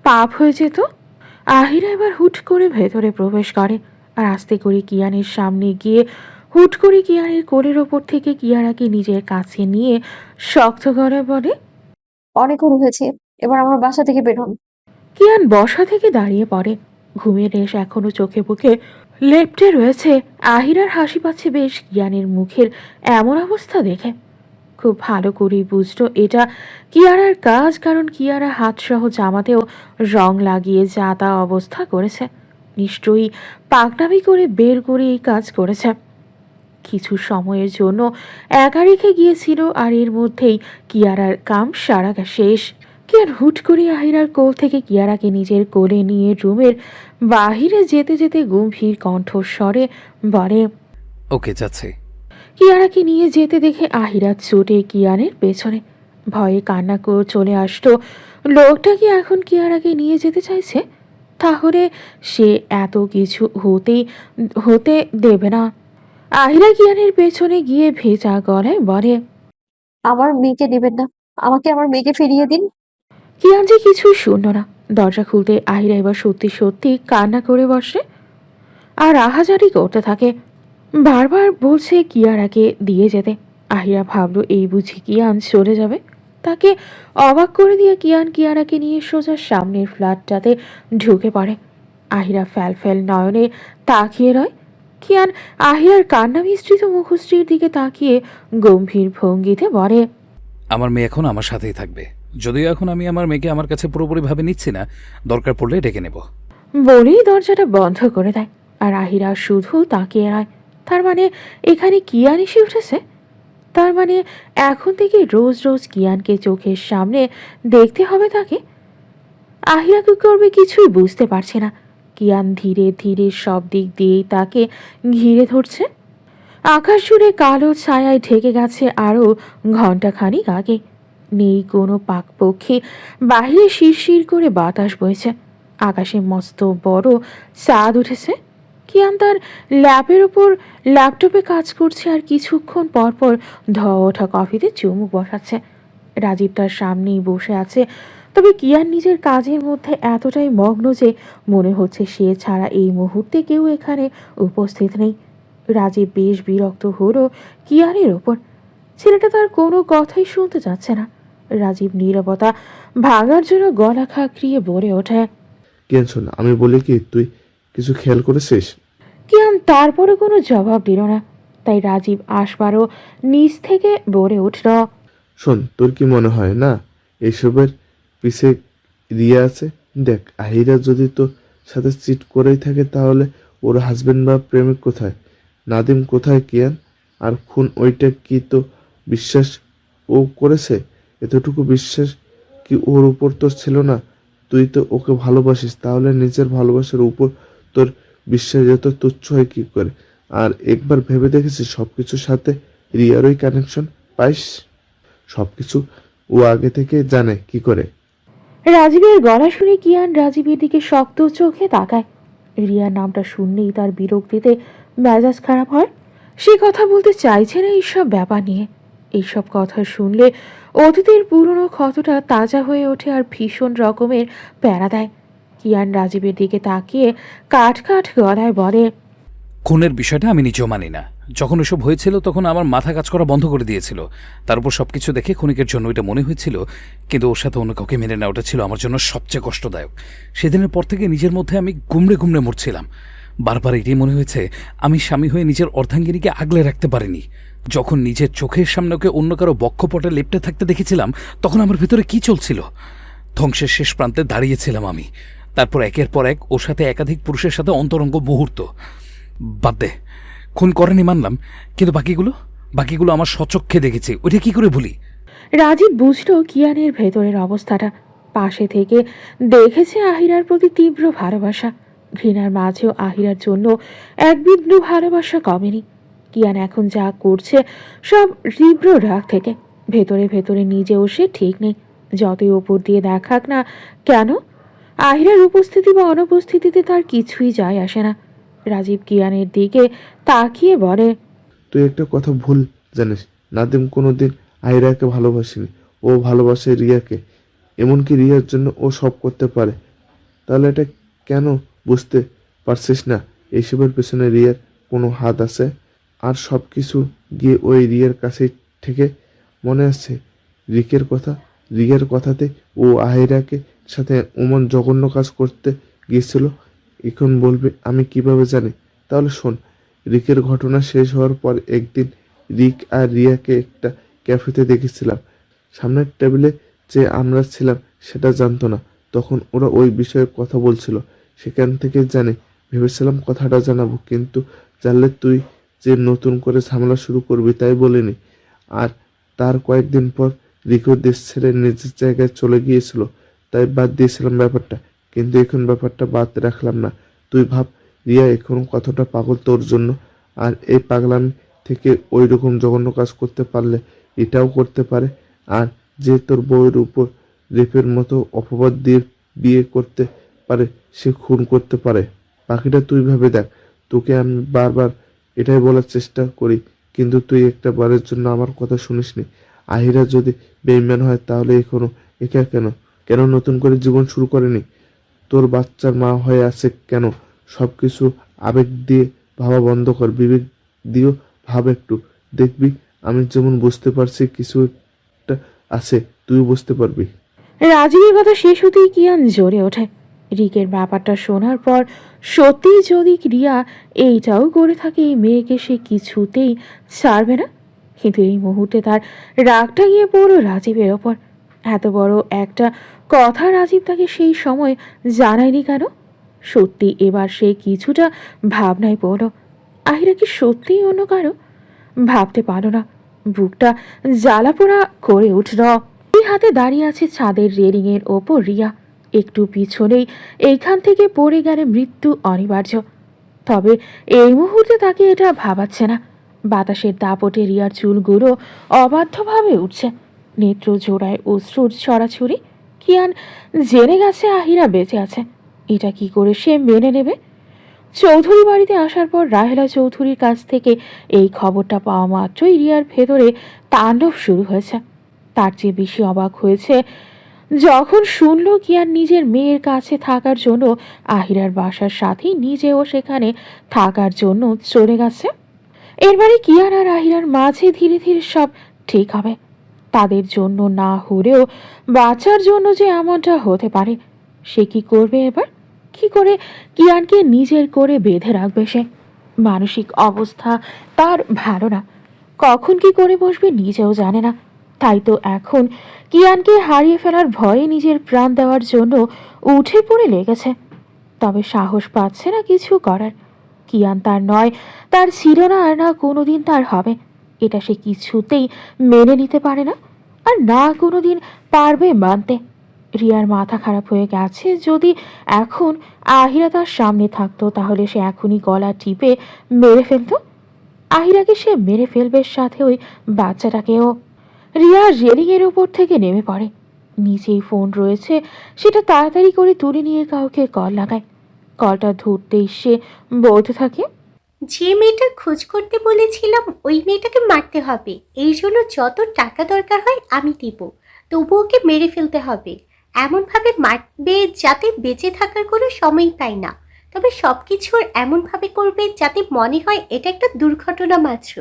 পাপ হয়ে যেত। আহিরা এবার হুট করে ভেতরে প্রবেশ করে আর আস্তে করে কিয়ানের সামনে গিয়ে হুট করে কিয়ানের কোলের ওপর থেকে কিয়ারাকে নিজের কাছে নিয়ে শক্ত করে বলে, অনেকক্ষণ হয়েছে, এবার আমার বাসা থেকে বের হন। কিয়ান বসা থেকে দাঁড়িয়ে পড়ে। ঘুমের রেশ এখনো চোখে বুকে লেপ্টে রয়েছে। আহিরার হাসি পাচ্ছে বেশ কিয়ানের মুখের এমন অবস্থা দেখে। খুব ভালো করেই বুঝলো এটা কিয়ারার কাজ, কারণ কিয়ারা হাতসহ জামাতেও রং লাগিয়ে যা তা অবস্থা করেছে। নিশ্চয়ই পাকনামি করে বের করে এই কাজ করেছে। কিছু সময়ের জন্য একা রেখে গিয়েছিল, আর এর মধ্যেই কিয়ারার কাম সারা শেষ। কিয়ার হুট করে আহিরার কোল থেকে কিয়ারাকে নিজের কোলে নিয়ে রুমের বাহিরে যেতে যেতে গম্ভীর কণ্ঠস্বরে বলে, ওকে, যাচ্ছে। কিয়ারাকে নিয়ে যেতে দেখে আহিরা ছুটে কিয়ানের পেছনে। ভয়ে কান্না করে চলে আসতো। লোকটা কি এখন কিয়ারাকে নিয়ে যেতে চাইছে? তাহলে সে এত কিছু হতে দেবে না। আহিরা কিয়ানের পেছনে গিয়ে ভেজা গলায় বলে, আমার মেয়েকে নেবেন না, আমাকে আমার মেয়েকে ফিরিয়ে দিন। কিয়ান যে কিছুই শুনল না। দরজা খুলতে আহিরা এবার সত্যি সত্যি কান্না করে বসে আর আহাজারি করতে থাকে। বারবার বলছে কিয়ারাকে দিয়ে যেতে। আহিরা ভাবলো এই বুঝি কিয়ান চলে যাবে। তাকে অবাক করে দিয়ে কিয়ারাকে নিয়ে সোজা সামনের ফ্ল্যাটটাতে ঢুকে পড়ে। আহিরা ফ্যাল ফ্যাল নয়নে তাকিয়ে রয়। কিয়ান আহিরার কান্না মিশ্রিত মুখশ্রীর দিকে তাকিয়ে গম্ভীর ভঙ্গিতে বলে, আমার মেয়ে এখন আমার সাথেই থাকবে। যদিও এখন আমি আমার মেয়েকে আমার কাছে পুরোপুরিভাবে নিচ্ছি না, দরকার পড়লে ডেকে নেব। বলেই দরজাটা বন্ধ করে দেয়। আর আহিরা শুধু তাকিয়ে রয়। তার মানে এখানে কিয়ান এসে উঠেছে। তার মানে এখন থেকে রোজ রোজ কিয়ানকে চোখের সামনে দেখতে হবে তাকে। আহিরা কি করবে কিছুই বুঝতে পারছে না। কিয়ান ধীরে ধীরে সব দিক দিয়েই তাকে ঘিরে ধরছে। আকাশ জুড়ে কালো ছায়ায় ঢেকে গেছে আরও ঘণ্টাখানিক আগে। নেই কোনো পাকপক্ষী, বাহিরে শিরশির করে বাতাস বইছে। আকাশে মস্ত বড় চাঁদ উঠেছে। কিয়ান তার ল্যাপের ওপর ল্যাপটপে কাজ করছে আর কিছুক্ষণ পর পর ধোয়া ওঠা কফিতে চুমুক বসাচ্ছে। রাজীব তার সামনেই বসে আছে, তবে কিয়ান নিজের কাজের মধ্যে এতটাই মগ্ন যে মনে হচ্ছে সে ছাড়া এই মুহূর্তে কেউ এখানে উপস্থিত নেই। রাজীব বেশ বিরক্ত হলো কিয়ানের ওপর। ছেলেটা তার কোনো কথাই শুনতে চাচ্ছে না। রাজীব নীরবতা ভাঙার জন্য গলা খাঁকড়িয়ে বলে ওঠে, কেন শোন, আমি বলি কি, তুই কিছু খেয়াল করেছিস? কিয়ান তারপরে কোনো জবাব দিল না। তাই রাজীব আসবারও নিচ থেকে বলে উঠল, শোন, তোর কি মনে হয় না এইসবের পিছে রিয়া আছে? দেখ, আহিরা যদি তোর সাথে চিট করেই থাকে তাহলে ওর হাজবেন্ড বা প্রেমিক কোথায়? নাদিম কোথায় কিয়ান? আর খুন ওইটা কি তো বিশ্বাস ও করেছে? এতটুকু বিশ্বাস কি ওর উপর তোর ছিল না? তুই তো ওকে ভালোবাসিস, তাহলে নিজের ভালোবাসার উপর তোর বিশ্বাস এত তুচ্ছ হয় কি করে? আর একবার ভেবে দেখেছিস সবকিছুর সাথে রিয়ারই কানেকশন পাইস? সবকিছু ও আগে থেকে জানে কি করে? রাজীবের গলা শুনে কিয়ান রাজীবের দিকে শক্ত চোখে তাকায়। রিয়ার নামটা শুনলেই তার বিরক্তিতে মেজাজ খারাপ হয়। সে কথা বলতে চাইছে না এইসব ব্যাপার নিয়ে। এইসব কথা শুনলে অতীতের পুরনো ক্ষতটা তাজা হয়ে ওঠে আর ভীষণ রকমের প্যারা দেয়। কিয়ান রাজীবের দিকে তাকিয়ে কাঠ কাঠ গলায় বলে, খুনের বিষয়টা আমি নিজেও মানি না। যখন এসব হয়েছিল তখন আমার মাথা কাজ করা বন্ধ করে দিয়েছিল। তার উপর সবকিছু দেখে ক্ষণিকের জন্য এটা মনে হয়েছিল, কিন্তু ওর সাথে অন্য কাউকে মেনে নেওয়াটা ছিল আমার জন্য সবচেয়ে কষ্টদায়ক। সেদিনের পর থেকে নিজের মধ্যে আমি গুমড়ে গুমড়ে মরছিলাম। বারবার এটাই মনে হয়েছে আমি স্বামী হয়ে নিজের অর্ধাঙ্গিনীকে আগলে রাখতে পারিনি। যখন নিজের চোখের সামনে ওকে অন্য কারো বক্ষপটে লেপ্টে থাকতে দেখেছিলাম তখন আমার ভেতরে কি চলছিল? ধ্বংসের শেষ প্রান্তে দাঁড়িয়েছিলাম আমি। তারপর একের পর এক ওর সাথে একাধিক পুরুষের সাথে অন্তরঙ্গ মুহূর্ত। বাদ দে, খুন করেনি মানলাম, কিন্তু বাকিগুলো আমার স্বচক্ষে দেখেছি, ওইটা কি করে ভুলি? রাজীব বুঝল কিয়ানের ভেতরের অবস্থাটা। পাশে থেকে দেখেছে আহিরার প্রতি তীব্র ভালোবাসা। ঘৃণার মাঝেও আহিরার জন্য এক বিন্দু ভালোবাসা কমেনি। কিয়ান এখন যা করছে সব তীব্র রাগ থেকে। ভেতরে ভেতরে নিজেও সে ঠিক নেই। যতই ওপর দিয়ে দেখাক না কেন, আহিরার উপস্থিতি বা অনুপস্থিতিতে তার কিছুই যায় আসে না। রাজীব কিয়ানের দিকে তাকিয়ে বলে, তুই একটা কথা ভুল জানিস। নাদিম কোনোদিন আহিরাকে ভালোবাসেনি, ও ভালোবাসে রিয়াকে। এমনকি রিয়ার জন্য ও সব করতে পারে। তাহলে এটা কেন বুঝতে পারছিস না? এইসবের পেছনে রিয়ার কোনো হাত আছে। আর সব কিছু গিয়ে ওই রিয়ার কাছে থেকে মনে আছে রিয়ার কথাতে ও আহিরাকে সাথে ওমন জঘন্য কাজ করতে গিয়েছিল। এখন বলবে আমি কিভাবে জানি? তাহলে শোন, রিকের ঘটনা শেষ হওয়ার পর একদিন রিক আর রিয়াকে একটা ক্যাফেতে দেখেছিলাম। সামনের টেবিলে যে আমরা ছিলাম সেটা জানতো না। তখন ওরা ওই বিষয়ে কথা বলছিল। সেখান থেকে জানে। ভেবেছিলাম কথাটা জানাবো, কিন্তু জানলে তুই যে নতুন করে ঝামেলা শুরু করবি তাই বলিনি। আর তার কয়েকদিন পর রিকো দেশ ছেড়ে নিজের জায়গায় চলে গিয়েছিল, তাই বাদ দিয়েছিলাম ব্যাপারটা। কিন্তু এখন ব্যাপারটা বাদ রাখলাম না। তুই ভাব, রিয়া এখন কতটা পাগল তোর জন্য। আর এই পাগলামি থেকে ওই রকম জঘন্য কাজ করতে পারলে এটাও করতে পারে। আর যে তোর বউয়ের উপর রেপের মতো অপবাদ দিয়ে বিয়ে করতে পারে, সে খুন করতে পারে। বাকিটা তুই ভেবে দেখ। তোকে আমি বারবার এটাই বলার চেষ্টা করি, কিন্তু তুই একটা বারের জন্য আমার কথা শুনিসনি। আহিরা যদি বেইমান হয় তাহলে এখনো একা কেন কেন নতুন করে জীবন শুরু করেনি? তোর বাচ্চার মা হয়ে আছে কেন? সব কিছু আবেগ দিয়ে ভাবা বন্ধ কর, বিবেক দিয়েও ভাব একটু। দেখবি আমি যেমন বুঝতে পারছি কিছু একটা আছে, তুই বুঝতে পারবি। রাজীবের কথা শেষ হতেই কিয়ান জ্বরে ওঠে। রিকের ব্যাপারটা শোনার পর সত্যি যদি রিয়া এইটাও করে থাকে, এই মেয়েকে সে কিছুতেই ছাড়বে না। কিন্তু এই মুহূর্তে তার রাগটা গিয়ে পড়ল রাজীবের ওপর। এত বড় একটা কথা রাজীব তাকে সেই সময় জানায়নি কেন? সত্যি এবার সে কিছুটা ভাবনায় পড়ল। আহিরা কি সত্যিই অন্য কারো? ভাবতে পারল না, বুকটা জ্বালাপোড়া করে উঠল। এই হাতে দাঁড়িয়ে আছে ছাদের রেলিংয়ের ওপর রিয়া। একটু পিছনেই এইখান থেকে পড়ে গেলে মৃত্যু অনিবার্য। তবে এই মুহূর্তে তাকে এটা ভাবাচ্ছে না। বাতাসের দাপটে রিয়ার চুলগুলো অবাধ্যভাবে উঠছে, নেত্র জোড়ায় অশ্রুর ছড়াছড়ি। কিয়ান জেনে গেছে আহিরা বেঁচে আছে। এটা কি করে সে মেনে নেবে? চৌধুরী বাড়িতে আসার পর রাহেলা চৌধুরীর কাছ থেকে এই খবরটা পাওয়া মাত্রই রিয়ার ভেতরে তাণ্ডব শুরু হয়েছে। তার চেয়ে বেশি অবাক হয়েছে যখন শুনল কিয়ান নিজের মেয়ের কাছে থাকার জন্য আহিরার বাসার সাথেই নিজেও সেখানে থাকার জন্য চলে গেছে। এর মানে কিয়ান আর আহিরার মাঝে ধীরে ধীরে সব ঠিক হবে। তাদের জন্য না হলেও বাচ্চার জন্য যে এমনটা হতে পারে। সে কি করবে এবার? কি করে কিয়ানকে নিজের করে বেঁধে রাখবে সে? মানসিক অবস্থা তার ভালো না, কখন কি করে বসবে নিজেও জানে না। তাই তো এখন কিয়ানকে হারিয়ে ফেলার ভয়ে নিজের প্রাণ দেওয়ার জন্য উঠে পড়ে লেগেছে। তবে সাহস পাচ্ছে না কিছু করার। কিয়ান তার নয়, তার ছিল না, আর না কোনোদিন তার হবে। এটা সে কিছুতেই মেনে নিতে পারে না, আর না কোনোদিন পারবে মানতে। রিয়ার মাথা খারাপ হয়ে গেছে। যদি এখন আহিরা তার সামনে থাকতো তাহলে সে এখনই গলা টিপে মেরে ফেলতো। আহিরাকে সে মেরে ফেলবে, সাথে ওই বাচ্চাটাকেও। রিয়া রেলিংয়ের উপর থেকে নেমে পড়ে। নিচেই ফোন রয়েছে, সেটা তাড়াতাড়ি করে তুলে নিয়ে কাউকে কল লাগায়। কলটা ধরতেই সে বলতে থাকে, যে মেয়েটার খোঁজ করতে বলেছিলাম ওই মেয়েটাকে মারতে হবে। এই জন্য যত টাকা দরকার হয় আমি দিব, তবু ওকে মেরে ফেলতে হবে। এমনভাবে মারবে যাতে বেঁচে থাকার কোনো সময় পাই না। তবে সব কিছুর এমনভাবে করবে যাতে মনে হয় এটা একটা দুর্ঘটনা মাত্র।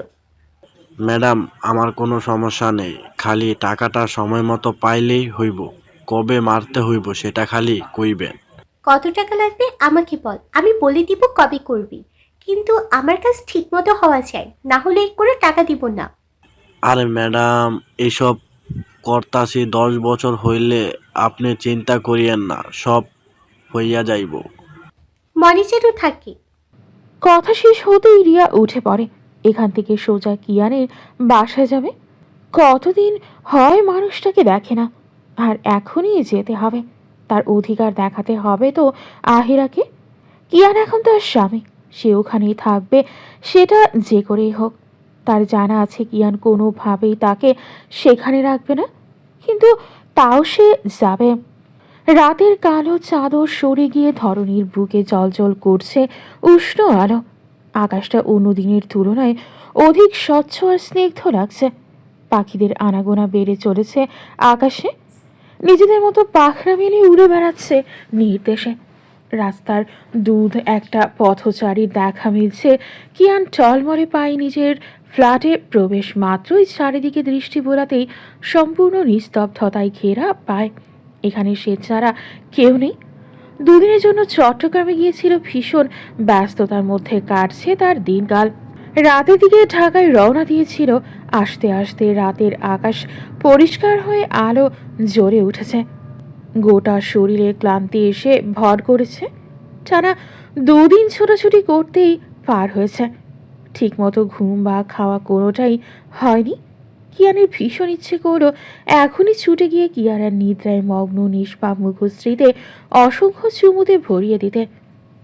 ম্যাডাম, আমার কোনো সমস্যা নেই, খালি টাকাটা সময় মতো পাইলেই হইব। কবে মারতে হইব সেটা খালি কইবেন। কত টাকা লাগবে আমাকে বল, আমি বলে দিব কবে করবি। কিন্তু আমার কাজ ঠিক মতো হওয়া চাই, না হলে কোনো টাকা দিব না। আরে ম্যাডাম, এসব করতাছি 10 বছর হইলে, আপনি চিন্তা করিয়েন না, সব হইয়া যাইব। মনে যেন থাকে। কথা শেষ হতেই রিয়া উঠে পড়ে। এখান থেকে সোজা কিয়ানের বাসায় যাবে। কতদিন হয় মানুষটাকে দেখে না, আর এখনই যেতে হবে। তার অধিকার দেখাতে হবে তো আহিরাকে। কিয়ান এখন তার স্বামী, সে ওখানেই থাকবে, সেটা যে করেই হোক। তার জানা আছে কিয়ান কোনোভাবেই তাকে সেখানে রাখবে না, কিন্তু তাও সে যাবে। রাতের কালো চাদর সরে গিয়ে ধরণীর বুকে জ্বলজ্বল করছে উষ্ণ আলো। আকাশটা অন্য দিনের তুলনায় অধিক স্বচ্ছ আর স্নিগ্ধ লাগছে। পাখিদের আনাগোনা বেড়ে চলেছে আকাশে, নিজেদের মতো পাখনা মেলে উড়ে বেড়াচ্ছে নির্দেশে। রাস্তার দুধ একটা পথচারীর দেখা মিলছে। কিয়ান টলমলে পায়ে নিজের ফ্ল্যাটে প্রবেশ মাত্রই চারিদিকে দৃষ্টি বোলাতেই সম্পূর্ণ নিস্তব্ধতায় ঘেরা পায়। এখানে সে ছাড়া কেউ নেই। দুদিনের জন্য চট্টগ্রামে গিয়েছিল, ভীষণ ব্যস্ততার মধ্যে কাটছে তার দিনকাল। রাতের দিকে ঢাকায় রওনা দিয়েছিল। আসতে আসতে রাতের আকাশ পরিষ্কার হয়ে আলো জ্বলে উঠেছে। গোটা শরীরে ক্লান্তি এসে ভর করেছে। টানা 2 দিন ছোটাছুটি করতেই পার হয়েছে। ঠিকমতো ঘুম বা খাওয়া কোনোটাই হয়নি। কিয়ানের ভীষণ ইচ্ছে করলো এখনই ছুটে গিয়ে কিয়ারার নিদ্রায় মগ্ন নিষ্পাপ মুখশ্রীতে অসংখ্য চুমুতে ভরিয়ে দিতে।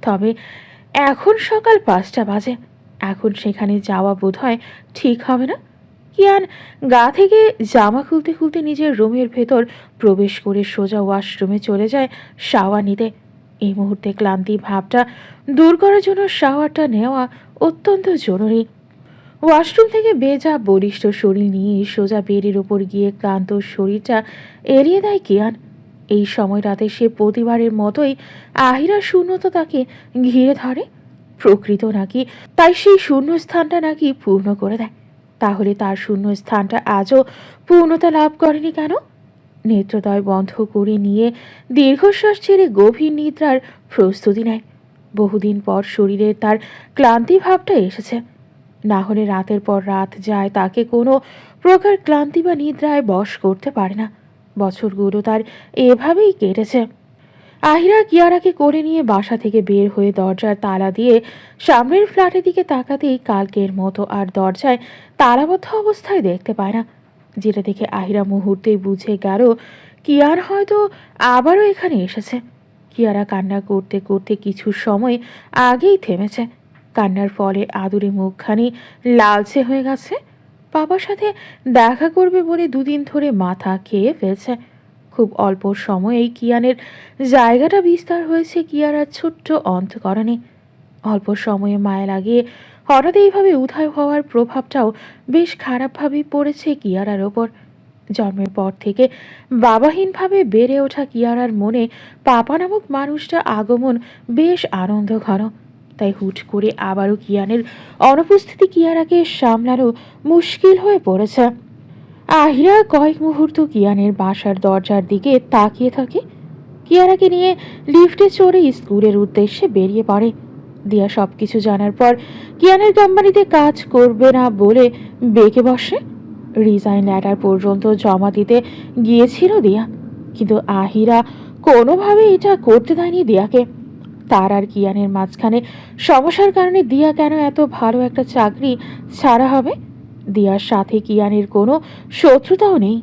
তবে এখন সকাল 5টা বাজে, এখন সেখানে যাওয়া বোধহয় ঠিক হবে না। কিয়ান গা থেকে জামা খুলতে খুলতে নিজের রুমের ভেতর প্রবেশ করে সোজা ওয়াশরুমে চলে যায় শাওয়ার নিতে। এই মুহূর্তে ক্লান্তি ভাবটা দূর করার জন্য শাওয়ারটা নেওয়া অত্যন্ত জরুরি। ওয়াশরুম থেকে বেজা বলিষ্ঠ শরীর নিয়ে সোজা বেডের ওপর গিয়ে ক্লান্ত শরীরটা এড়িয়ে দেয় কিয়ান। এই সময়টাতে সে প্রতিবারের মতোই আহিরার শূন্যতা তাকে ঘিরে ধরে। প্রকৃত নাকি তাই সেই শূন্য স্থানটা নাকি পূর্ণ করে দেয়। তাহলে তার শূন্য স্থানটা আজও পূর্ণতা লাভ করেনি কেন? নেত্রদয় বন্ধ করে নিয়ে দীর্ঘশ্বাস ছেড়ে গভীর নিদ্রার প্রস্তুতি নেয়। বহুদিন পর শরীরে তার ক্লান্তি ভাবটা এসেছে। না হলে রাতের পর রাত যায় তাকে কোনো প্রকার ক্লান্তি বা নিদ্রায় বশ করতে পারে না। বছরগুলো তার এভাবেই কেটেছে। আহিরা কিয়ারাকে করে নিয়ে বাসা থেকে বের হয়ে দরজার তালা দিয়ে সামনের ফ্ল্যাটের দিকে তাকাতেই কালকের মতো আর দরজায় তালাবদ্ধ অবস্থায় দেখতে পায় না, যেটা দেখে আহিরা মুহূর্তেই বুঝে গেল কিয়ার হয়তো আবারও এখানে এসেছে। কিয়ারা কান্না করতে করতে কিছু সময় আগেই থেমেছে। কান্নার ফলে আদুরে মুখখানি লালচে হয়ে গেছে। বাবার সাথে দেখা করবে বলে দুদিন ধরে মাথা খেয়ে ফেলছে। খুব অল্প সময়েই কিয়ানের জায়গাটা বিস্তার হয়েছে কিয়ারার ছোট্ট অন্তঃকরণে। অল্প সময়ে মায়া লাগিয়ে হঠাৎ এইভাবে উধাও হওয়ার প্রভাবটাও বেশ খারাপভাবেই পড়েছে কিয়ারার ওপর। জন্মের পর থেকে বাবাহীনভাবে বেড়ে ওঠা কিয়ারার মনে পাপা নামক মানুষটা আগমন বেশ আনন্দ ঘন। তাই হুট করে আবারও কিয়ানের অনুপস্থিতি কিয়ারাকে সামলানো মুশকিল হয়ে পড়েছে। আহিরা কয়েক মুহূর্ত কিয়ানের বাসার দরজার দিকে তাকিয়ে থাকে। কিয়ারাকে নিয়ে লিফটে চড়ে স্কুলের উদ্দেশ্যে বেরিয়ে পড়ে। দিয়া সবকিছু জানার পর কিয়ানের কোম্পানিতে কাজ করবে না বলে বেঁকে বসে। রিজাইন লেটার পর্যন্ত জমা দিতে গিয়েছিল দিয়া, কিন্তু আহিরা কোনোভাবে এটা করতে দেয়নি দিয়াকে। তার আর কিয়ানের মাঝখানে সমস্যার কারণে দিয়া কেন এত ভালো একটা চাকরি ছাড়া হবে? দিয়ার সাথে কিয়ানের কোনো শত্রুতাও নেই,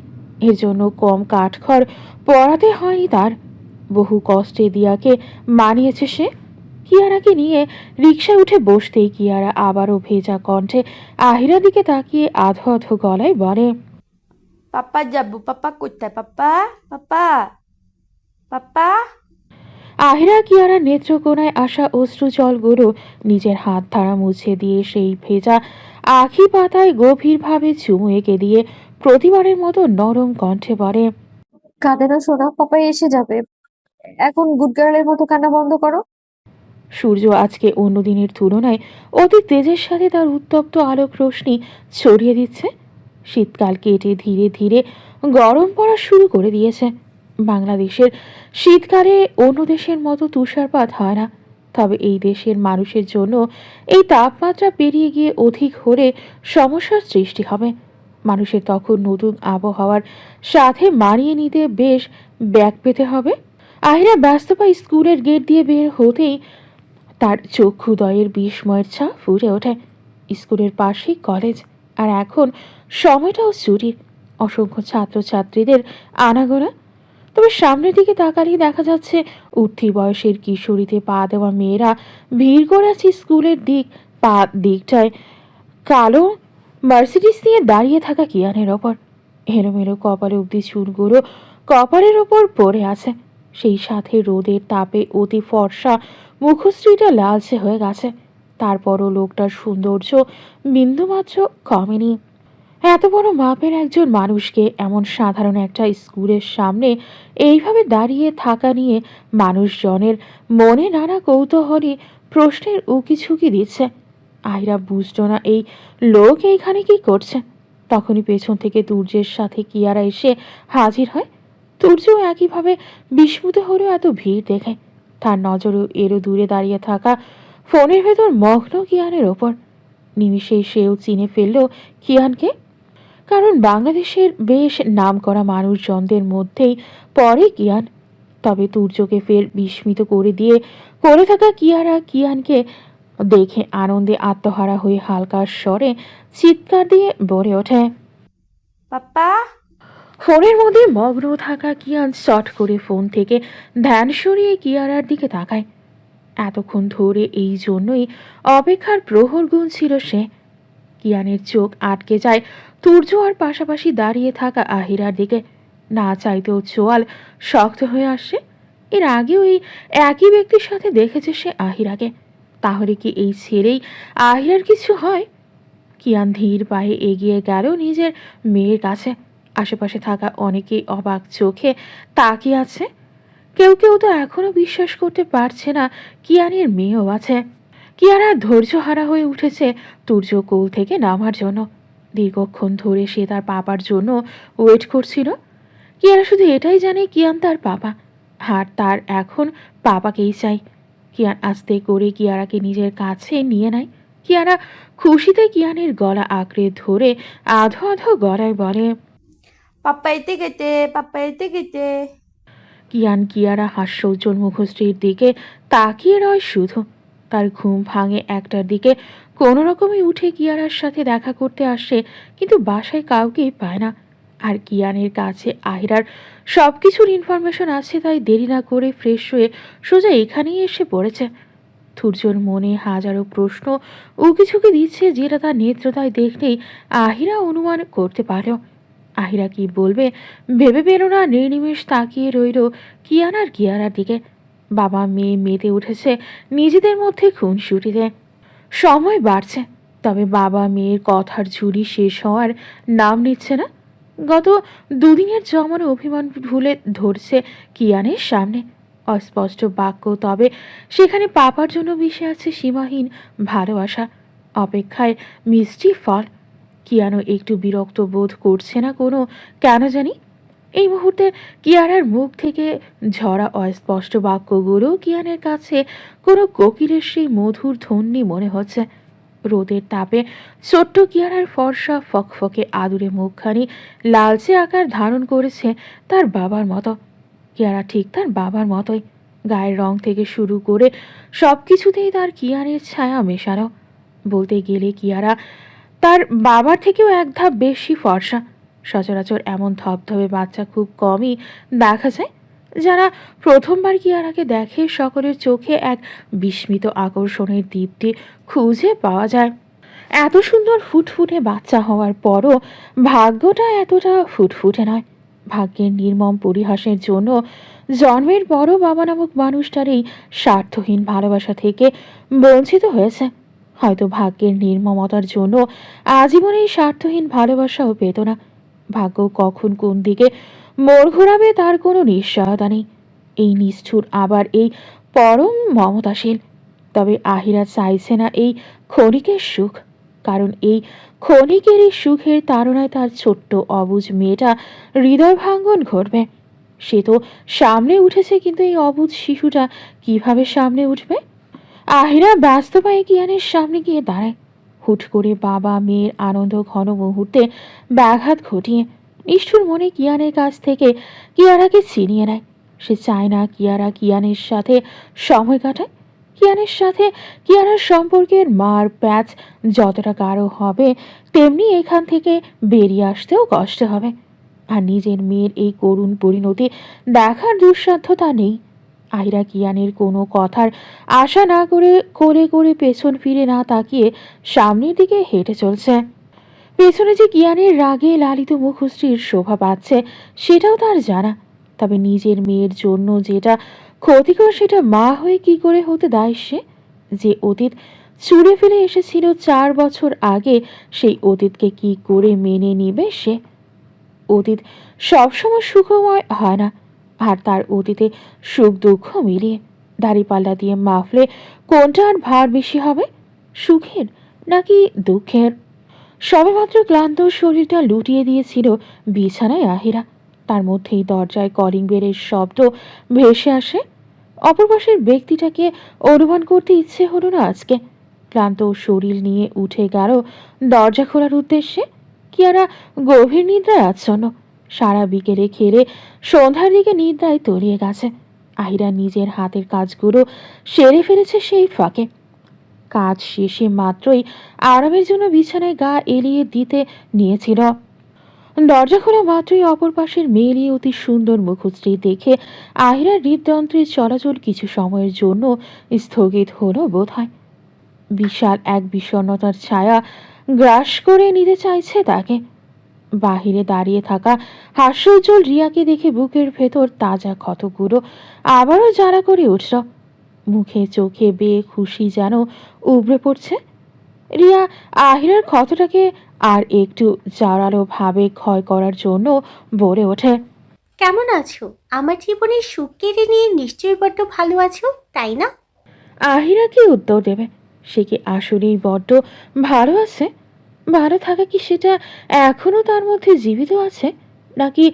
এর জন্য কম কাঠখড় পড়াতে হয়নি তার। বহু কষ্টে দিয়াকে মানিয়েছে সে। কিয়ারাকে নিয়ে রিকশায় উঠে বসতেই কিয়ারা আবারও ভেজা কণ্ঠে আহিরা দিকে তাকিয়ে আধো আধো গলায় বলে, পাপ্পা যাবো, পাপ্পা কোথায়? পাপ্পা, পাপ্পা, পাপ্পা। আহিরা কিয়ারার নেত্রকোনায় আসা অশ্রু জলগুলো নিজের হাত ধারা মুছে দিয়ে সেই ভেজা আখি পাতায় গভীরভাবে চুমু এঁকে দিয়ে প্রতিবারের মতো নরম কণ্ঠে বলে, কাঁদে না সোনা, পাপা এসে যাবে। এখন গুড গার্লের মতো কান্না বন্ধ করো। সূর্য আজকে অন্য দিনের তুলনায় অতি তেজের সাথে তার উত্তপ্ত আলোক রশ্মি ছড়িয়ে দিচ্ছে। শীতকাল কেটে ধীরে ধীরে গরম পড়া শুরু করে দিয়েছে। বাংলাদেশের শীতকালে অন্য দেশের মতো তুষারপাত হয় না, তবে এই দেশের মানুষের জন্য এই তাপমাত্রা পেরিয়ে গিয়ে অধিক হলে সমস্যার সৃষ্টি হবে। মানুষের তখন নতুন আবহাওয়ার সাথে মানিয়ে নিতে বেশ ব্যাগ পেতে হবে। আহিরা ব্যস্ত পায় স্কুলের গেট দিয়ে বের হতেই তার চক্ষুদয়ের বিস্ময়ের ছাপ ফুটে ওঠে। স্কুলের পাশেই কলেজ, আর এখন সময়টাও ছুটির। অসংখ্য ছাত্রছাত্রীদের আনাগোনা। তবে সামনের দিকে তাকালেই দেখা যাচ্ছে উঠতি বয়সের কিশোরীতে পা দেওয়া মেয়েরা ভিড় করে আছে স্কুলের দিকটায় কালো মার্সিডিস নিয়ে দাঁড়িয়ে থাকা কিয়ানের ওপর। এলোমেলো কপালে অব্দি চুলগুলো কপালের ওপর পড়ে আছে। সেই সাথে রোদের তাপে অতি ফর্সা মুখশ্রীটা লালচে হয়ে গেছে। তারপরও লোকটার সৌন্দর্য বিন্দুমাত্র কমেনি। এত বড় মাপের একজন মানুষকে এমন সাধারণ একটা স্কুলের সামনে এইভাবে দাঁড়িয়ে থাকা নিয়ে মানুষজনের মনে নানা কৌতূহলী প্রশ্নের উকিঝুঁকি দিচ্ছে। আহিরা বুঝল না এই লোক এইখানে কি করছে। তখনই পেছন থেকে তুর্যের সাথে কিয়ারা এসে হাজির হয়। তুর্যও একইভাবে বিস্মিত হলেও এত ভিড় দেখে তার নজরও এরও দূরে দাঁড়িয়ে থাকা ফোনের ভেতর মগ্ন কিয়ানের ওপর। নিমিষেই সেও চিনে ফেলল কিয়ানকে, কারণ বাংলাদেশের বেশ নামকরা মানুষজনদের মধ্যেই পড়ে কিয়ান। তবে তুর্যকে ফের বিস্মিত করে দিয়ে করে থাকা কিয়ারা কিয়ানকে দেখে আনন্দে আত্মহারা হয়ে হালকা স্বরে চিৎকার দিয়ে বলে ওঠে। পাপ্পা ফোনের মধ্যে মগ্ন থাকা কিয়ান শট করে ফোন থেকে ধ্যান সরিয়ে কিয়ারার দিকে তাকায়। এতক্ষণ ধরে এই জন্যই অপেক্ষার প্রহর গুনছিল সে। কিয়ানের চোখ আটকে যায় তুর্য আর পাশাপাশি দাঁড়িয়ে থাকা আহিরার দিকে। না চাইতেও চোয়াল শক্ত হয়ে আসছে। এর আগেও এই একই ব্যক্তির সাথে দেখেছে সে আহিরাকে। তাহলে কি এই ছেড়েই আহিরার কিছু হয়? কিয়ান ধীর পায়ে এগিয়ে গেল নিজের মেয়ের কাছে। আশেপাশে থাকা অনেকেই অবাক চোখে তাকিয়ে আছে। কেউ কেউ তো এখনো বিশ্বাস করতে পারছে না কিয়ানের মেয়েও আছে। কিয়ারা ধৈর্যহারা হয়ে উঠেছে তুর্য কোল থেকে নামার জন্য। দীর্ঘক্ষণ ধরে সে তার পাপার জন্য ওয়েট করছিল। কিয়ারা শুধু এটাই জানে কিয়ান তার পাপা, আর তার এখন পাপাকেই চাই। কিয়ান আস্তে করে কিয়ারাকে নিজের কাছে নিয়ে নেয়। কিয়ারা খুশিতে কিয়ানের গলা আঁকড়ে ধরে আধো আধো গলায় বলে, পাপ্পা এতে গেতে, পাপ্পা এতে গেতে। কিয়ান কিয়ারা হাস্যোজ্জ্বল মুখশ্রীর দিকে তাকিয়ে রয় শুধু। তার ঘুম ভাঙে একটার দিকে। কোনো রকমে উঠে কিয়ারার সাথে দেখা করতে আসে, কিন্তু বাসায় কাউকেই পায় না। আর কিয়ানের কাছে আহিরার সব কিছুর ইনফরমেশন আছে, তাই দেরি না করে ফ্রেশ হয়ে সোজা এখানেই এসে পড়েছে। সূর্যর মনে হাজারো প্রশ্ন উকিঝুঁকি দিচ্ছে, যেটা তার নেত্রতায় দেখলেই আহিরা অনুমান করতে পারল। আহিরা কি বলবে ভেবে পেল না। নির্নিমেষ তাকিয়ে রইল কিয়ান আর কিয়ারার দিকে। বাবা মেয়ে মেতে উঠেছে নিজেদের মধ্যে খুনসুটিতে। সময় বাড়ছে, তবে বাবা মেয়ের কথার ঝুলি শেষ হওয়ার নাম নিচ্ছে না। গত দুদিনের জমানো অভিমান ভুলে ধরছে কিয়ানের সামনে। অস্পষ্ট বাক্য, তবে সেখানে পাপার জন্য মিশে আছে সীমাহীন ভালোবাসা, অপেক্ষায় মিষ্টি ফল। কিয়ানো একটু বিরক্ত বোধ করছে না কোনো কেন জানি। এই মুহূর্তে কিয়ারার মুখ থেকে ঝরা অস্পষ্ট বাক্যগুলো কিয়ানের কাছে কোনো কোকিলের সেই মধুর ধ্বনি মনে হচ্ছে। রোদের তাপে ছোট্ট কিয়ারার ফর্সা ফকফকে আদুরে মুখখানি লালচে আকার ধারণ করেছে তার বাবার মতো। কিয়ারা ঠিক তার বাবার মতোই, গায়ের রং থেকে শুরু করে সব কিছুতেই তার কিয়ানের ছায়া মেশানো। বলতে গেলে কিয়ারা তার বাবার থেকেও এক ধাপ বেশি ফর্সা। সচরাচর এমন ধবধবে বাচ্চা খুব কমই দেখা যায়। যারা প্রথমবার কিয়ারাকে দেখে সকলের চোখে এক বিস্মিত আকর্ষণের দীপ্তি খুঁজে পাওয়া যায়। এত সুন্দর ফুটফুটে বাচ্চা হওয়ার পরও ভাগ্যটা এতটা ফুটফুটে নয়। ভাগ্যের নির্মম পরিহাসের জন্য জন্মের বড় বাবা নামক মানুষটার এই স্বার্থহীন ভালোবাসা থেকে বঞ্চিত হয়েছে। হয়তো ভাগ্যের নির্মমতার জন্য আজীবন এই স্বার্থহীন ভালোবাসাও পেত না। ভাগ্য কখন কোন দিকে মোড় ঘোরাবে তার কোনো নিশ্চয়তা নেই। এই নিষ্ঠুর আবার এই পরম মমতাশীল। তবে আহিরা চাইছে না এই ক্ষণিকের সুখ, কারণ এই ক্ষণিকের এই সুখের তাড়নায় তার ছোট্ট অবুঝ মেয়েটা হৃদয় ভাঙ্গন ঘটবে। সে তো সামনে উঠেছে, কিন্তু এই অবুঝ শিশুটা কিভাবে সামনে উঠবে? আহিরা ব্যস্ত পায়ে কিয়ানের সামনে গিয়ে দাঁড়ায়। হুট করে বাবা মেয়ের আনন্দ ঘন মুহূর্তে ব্যাঘাত ঘটিয়ে নিষ্ঠুর মনে কিয়ানের কাছ থেকে কিয়ারাকে ছিনিয়ে নেয়। সে চায় না কিয়ারা কিয়ানের সাথে সময় কাটায়। কিয়ানের সাথে কিয়ারার সম্পর্কের মার প্যাচ যতটা গাঢ় হবে, তেমনি এখান থেকে বেরিয়ে আসতেও কষ্ট হবে। আর নিজের মেয়ের এই করুণ পরিণতি দেখার দুঃসাধ্যতা নেই। আহিরা কিয়ানের কোনো কথার আশা না করে কোলে করে পেছন ফিরে না তাকিয়ে সামনের দিকে হেঁটে চলছে। পেছনে যে কিয়ানের রাগে লালিত মুখশ্রীর শোভা পাচ্ছে সেটাও তার জানা। তবে নিজের মেয়ের জন্য যেটা ক্ষতিকর সেটা মা হয়ে কি করে হতে দেয় সে? যে অতীত ছুঁড়ে ফেলে এসেছিল 4 বছর আগে, সেই অতীতকে কি করে মেনে নিবে সে? অতীত সবসময় সুখময় হয় না, আর তার অতীতে সুখ দুঃখ মিলিয়ে। দাড়িপাল্লা দিয়ে মাফলে কোনটার ভার বেশি হবে, সুখের নাকি দুঃখের? সবেমাত্র ক্লান্ত শরীরটা লুটিয়ে দিয়েছিল বিছানায় আহিরা। তার মধ্যেই দরজায় কলিং বেলের শব্দ ভেসে আসে। অপর পাশের ব্যক্তিটাকে অনুমান করতে ইচ্ছে হলো না আজকে। ক্লান্ত শরীর নিয়ে উঠে গেল দরজা খোলার উদ্দেশ্যে। কিয়ারা গভীর নিদ্রায় আচ্ছন্ন। সারা বিকেলে খেলে সন্ধ্যার দিকে নিদ্রায় তলিয়ে গেছে। আহিরা নিজের হাতের কাজগুলো সেরে ফেলেছে সেই ফাঁকে। কাজ শেষে মাত্রই আরামের জন্য বিছানায় গা এলিয়ে দিতে নিয়েছিল। দরজা খোলা মাত্রই অপর পাশের মেয়েলি অতি সুন্দর মুখশ্রী দেখে আহিরার হৃদযন্ত্রের চলাচল কিছু সময়ের জন্য স্থগিত হলো বোধ হয়। বিশাল এক বিষণ্ণতার ছায়া গ্রাস করে নিতে চাইছে তাকে। বাহিরে দাঁড়িয়ে থাকা হাস্যোজ্জ্বল রিয়াকে দেখে বুকের ভেতর তাজা ক্ষতগুলো আবারও জ্বালা করে উঠল। মুখে চোখে বেয়ে খুশি যেন উবড়ে পড়ছে। রিয়া আহিরার ক্ষতটাকে আর একটু জোরালো ভাবে ক্ষয় করার জন্য বলে ওঠে, কেমন আছো? আমার জীবনের সুখ কেড়ে নিয়ে নিশ্চয়ই বড্ড ভালো আছো, তাই না? আহিরা কি উত্তর দেবে? সে কি আসলেই বড্ড ভালো আছে? ভালো থাকা কি সেটা এখনো তার মধ্যে জীবিত আছে, নাকি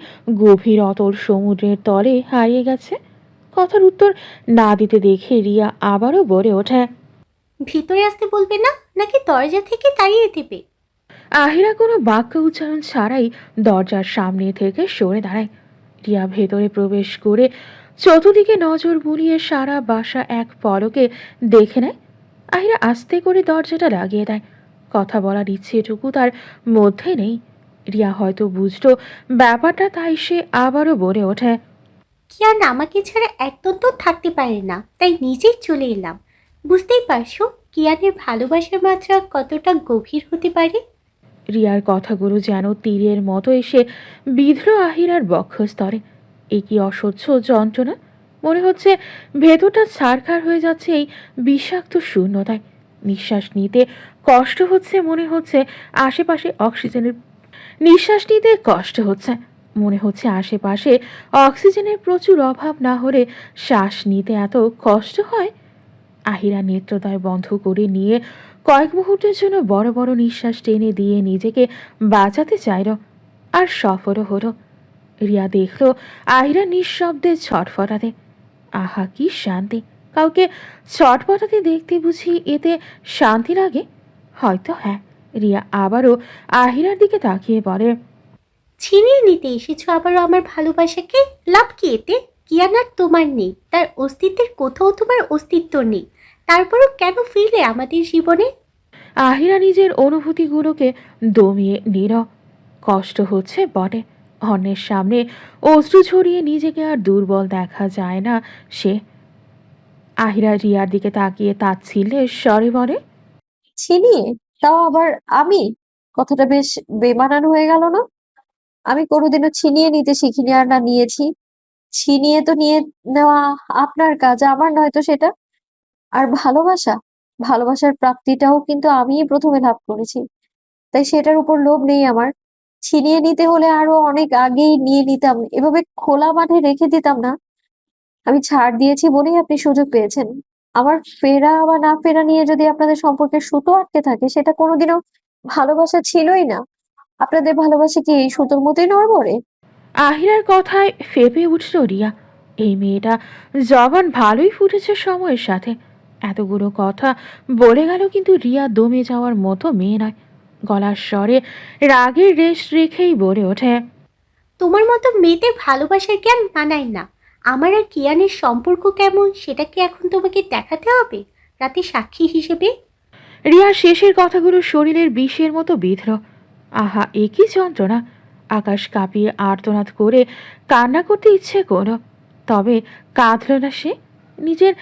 গভীর অতল সমুদ্রের তলে হারিয়ে গেছে? কথার উত্তর না দিতে দেখে রিয়া আবারও বলে ওঠে, ভিতরে আসতে বলবে না, নাকি দরজা থেকে তাড়িয়ে দেবে? আহিরা কোনো বাক্য উচ্চারণ ছাড়াই দরজার সামনে থেকে সরে দাঁড়ায়। রিয়া ভেতরে প্রবেশ করে চতুর্দিকে নজর বুলিয়ে সারা বাসা এক পলকে দেখে নেয়। আহিরা আস্তে করে দরজাটা লাগিয়ে দেয়। কথা বলার ইচ্ছেটুকু তার মধ্যে নেই। রিয়া হয়তো বুঝলো ব্যাপারটা, তাই সে আবারও বলে ওঠে, কিয়ান আমাকে ছাড়া একদম তো থাকতে পারে না, তাই নিজেই চলে এলাম। বুঝতেই পারছো কিয়ানের ভালোবাসার মাত্রা কতটা গভীর হতে পারে। রিয়ার কথাগুলো যেন তীরের মতো এসে বিঁধল আহিরার বক্ষস্তরে। এ কি অসহ্য যন্ত্রণা! মনে হচ্ছে ভেতরটা ছারখার হয়ে যাচ্ছে এই বিষাক্ত শূন্যতায়। নিঃশ্বাস নিতে কষ্ট হচ্ছে, মনে হচ্ছে আশেপাশে অক্সিজেনের নিঃশ্বাস নিতে কষ্ট হচ্ছে মনে হচ্ছে আশেপাশে অক্সিজেনের প্রচুর অভাব না হলে শ্বাস নিতে এত কষ্ট হয়। আহিরা নেত্রদ্বয় বন্ধ করে নিয়ে কয়েক মুহূর্তের জন্য বড় বড় নিঃশ্বাস টেনে দিয়ে নিজেকে বাঁচাতে চাইল, আর সফলও হলো। রিয়া দেখল আহিরা নিঃশব্দে ছটফটাতে। আহা কি শান্তি! কাউকে ছটফটাতে দেখতে বুঝি এতে শান্তি লাগে? হয়তো হ্যাঁ। রিয়া আবারও আহিরার দিকে তাকিয়ে বলে, ছিনিয়ে নিতে এসেছো আবারও আমার ভালোবাসাকে। লাভ কি এতে? কিয়ান আর তোমার নেই, তার অস্তিত্বের কোথাও তোমার অস্তিত্ব নেই। তারপরও কেন ফিরলে আমাদের জীবনে? আহিরা নিজের অনুভূতিগুলোকে দমিয়ে নিল। কষ্ট হচ্ছে বটে, অন্যের সামনে অশ্রু ছড়িয়ে নিজেকে আর দুর্বল দেখা যায় না সে। আহিরা রিয়ার দিকে তাকিয়ে তাচ্ছিল্যের স্বরে বলে, ছিনিয়ে? তাও আবার আমি? কথাটা বেশ বেমানান হয়ে গেল না? আমি কোনোদিনও ছিনিয়ে নিতে শিখিনি, আর না নিয়েছি। ছিনিয়ে তো নিয়ে নেওয়া আপনার কাজ, আমার নয়তো সেটা। আর ভালোবাসা, ভালোবাসার প্রাপ্তিটাও কিন্তু আমিই প্রথমে লাভ করেছি, তাই সেটার উপর লোভ নেই আমার। ছিনিয়ে নিতে হলে আরো অনেক আগেই নিয়ে নিতাম, এভাবে খোলা মাঠে রেখে দিতাম না। আমি ছাড় দিয়েছি বলেই আপনি সুযোগ পেয়েছেন। আমার ফেরা বা না ফেরা নিয়ে যদি আপনাদের সম্পর্কের সুতো আটকে থাকে, সেটা কোনোদিনও ভালোবাসা ছিলই না। আপনাদের ভালোবাসা কি এই সুতোর মতোই নড়বড়ে? আহিরার কথায় ফেপে উঠল রিয়া। এই মেয়েটা জবান ভালোই ফুটেছে সময়ের সাথে। এতগুলো কথা বলে গেল, কিন্তু রিয়া দমে যাওয়ার মতো মেয়ে নয়। গলার স্বরে রাগের রেশ রেখেই বলে ওঠে, তোমার মতো মেয়েদের ভালোবাসার জ্ঞান মানায় না। আমার আর কিয়ানের সম্পর্ক কেমন সেটা কি এখন তোমাকে দেখাতে হবে রাতে সাক্ষী হিসেবে? রিয়ার শেষের কথাগুলো শরীরের বিষের মতো বিঁধল। আহা একই যন্ত্রণা! আকাশ কাঁপিয়ে আর্তনাদ করে কান্না করতে ইচ্ছে করল, তবে কাঁদল না সে। নিজের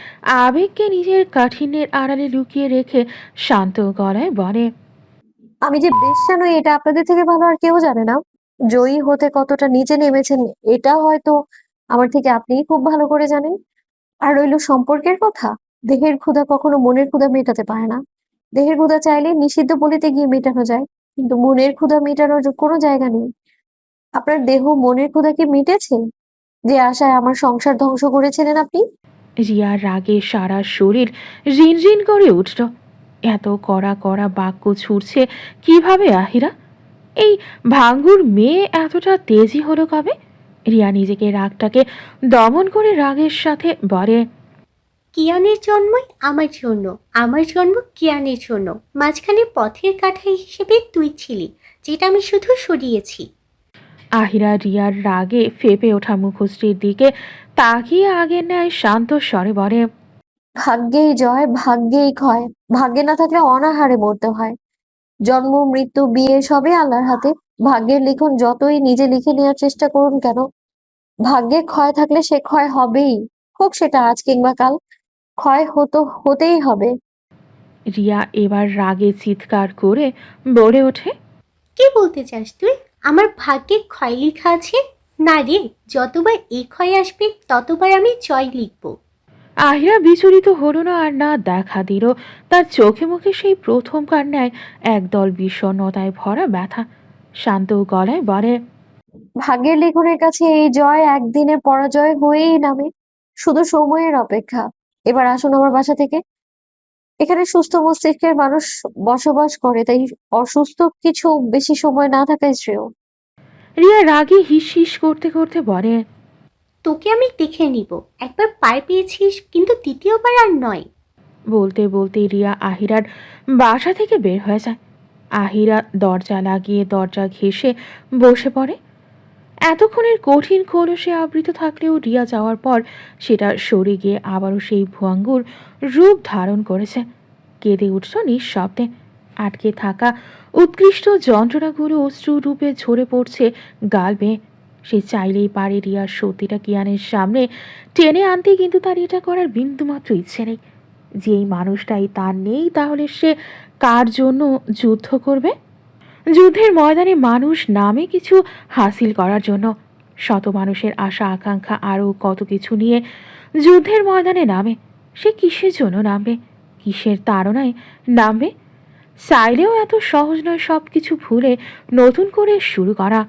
আবেগকে নিজের কাঠিন্যের আড়ালে লুকিয়ে রেখে শান্ত গলায় বলে, আমি যে বেশ্যা নই এটা আপনাদের থেকে ভালো আর কেউ জানে না। জয়ী হতে কতটা নিচে নেমেছেন এটা হয়তো আমার থেকে আপনিই খুব ভালো করে জানেন। আর রইলো সম্পর্কের কথা, দেহের ক্ষুধা কখনো মনের ক্ষুধা মেটাতে পারে না। দেহের ক্ষুধা চাইলে নিষিদ্ধ বলিতে গিয়ে মেটানো যায়, কিন্তু মনের ক্ষুধা মেটানোর কোনো জায়গা নেই। আপনার দেহ মনের ক্ষুধা কি মিটেছে? যে আশায় আমার সংসার ধ্বংস করেছিলেন আপনি? রিয়ার রাগে সারা শরীর রিনরিন করে উঠল। এত কড়া কড়া বাক্য ছুটছে কিভাবে আহিরা? এই ভাঙ্গুর মেয়ে এতটা তেজি হলো কবে? রিয়া নিজেকে রাগটাকে দমন করে রাগের সাথে বলে, কিয়ানের জন্মই আমার জন্য, আমার জন্ম কিয়ানের জন্য। মাঝখানে পথের কাঁটা হিসেবে তুই ছিলি, যেটা আমি শুধু সরিয়েছি। আহিরা রিয়ার রাগে ফেপে ওঠা মুখশ্রীর দিকে তাকিয়ে আগের ন্যায় শান্ত স্বরে বলে, ভাগ্যেই জয়, ভাগ্যেই ক্ষয়। ভাগ্যে না থাকলে অনাহারে মরতে হয়। জন্ম, মৃত্যু, বিয়ে সবই আল্লাহর হাতে। ভাগ্যের লিখন যতই নিজে লিখে নেওয়ার চেষ্টা করুন কেন, ভাগ্যে ক্ষয় থাকলে সে ক্ষয় হবেই। হোক সেটা আজ কিংবা কাল, ক্ষয় হতেই হবে। রিয়া এবার রাগে চিৎকার করে বলে ওঠে। কি বলতে চাস তুই? আমার ভাগ্যে ক্ষয় লেখা আছে? না রে, যতবার এই ক্ষয় আসবে ততবার আমি জয় লিখব। আহিরা বিচলিত হলো না আর না দেখা দিল। তার চোখে মুখে সেই প্রথমকার ন্যায় একদল বিষণ্ণতায় ভরা ব্যথা। শান্ত গলায় বলে, ভাগ্যের লিখনের কাছে এই জয় একদিনে পরাজয় হয়েই নামে। শুধু সময়ের অপেক্ষা। এবার আসুন আমার বাসা থেকে। এখানে সুস্থ মস্তিষ্কের মানুষ বসবাস করে, তাই অসুস্থ কিছু বেশি সময় না থাকাই শ্রেয়। রিয়া রাগে হিস হিস করতে করতে বলে, তোকে আমি দেখে নিব। একবার পার পেয়েছিস, কিন্তু দ্বিতীয়বার আর নয়। বলতে বলতে রিয়া আহিরার বাসা থেকে বের হয়ে যায়। আহিরা দরজা লাগিয়ে দরজা ঘেঁষে বসে পড়ে। এতক্ষণের কঠিন খোলসে আবৃত থাকলেও রিয়া যাওয়ার পর সেটা সরে গিয়ে আবারও সেই ভুয়াঙ্গুর রূপ ধারণ করেছে। কেঁদে উঠল নিঃশব্দে। আটকে থাকা উৎকৃষ্ট যন্ত্রণাগুলো অশ্রু রূপে ঝরে পড়ছে গাল বেয়ে। সে চাইলেই পারে রিয়ার সত্যিটা কিয়ানের সামনে টেনে আনতে, কিন্তু তার এটা করার বিন্দুমাত্র ইচ্ছে নেই। যেই মানুষটাই তার নেই, তাহলে সে কার জন্য যুদ্ধ করবে? যুদ্ধের ময়দানে মানুষ নামে কিছু হাসিল করার জন্য। শত মানুষের আশা আকাঙ্ক্ষা আরও কত কিছু নিয়ে যুদ্ধের ময়দানে নামে। সে কিসের জন্য নামবে? কিসের তাড়নায় নামবে? চাইলেও এত সহজ নয় সব কিছু ভুলে নতুন করে শুরু করা।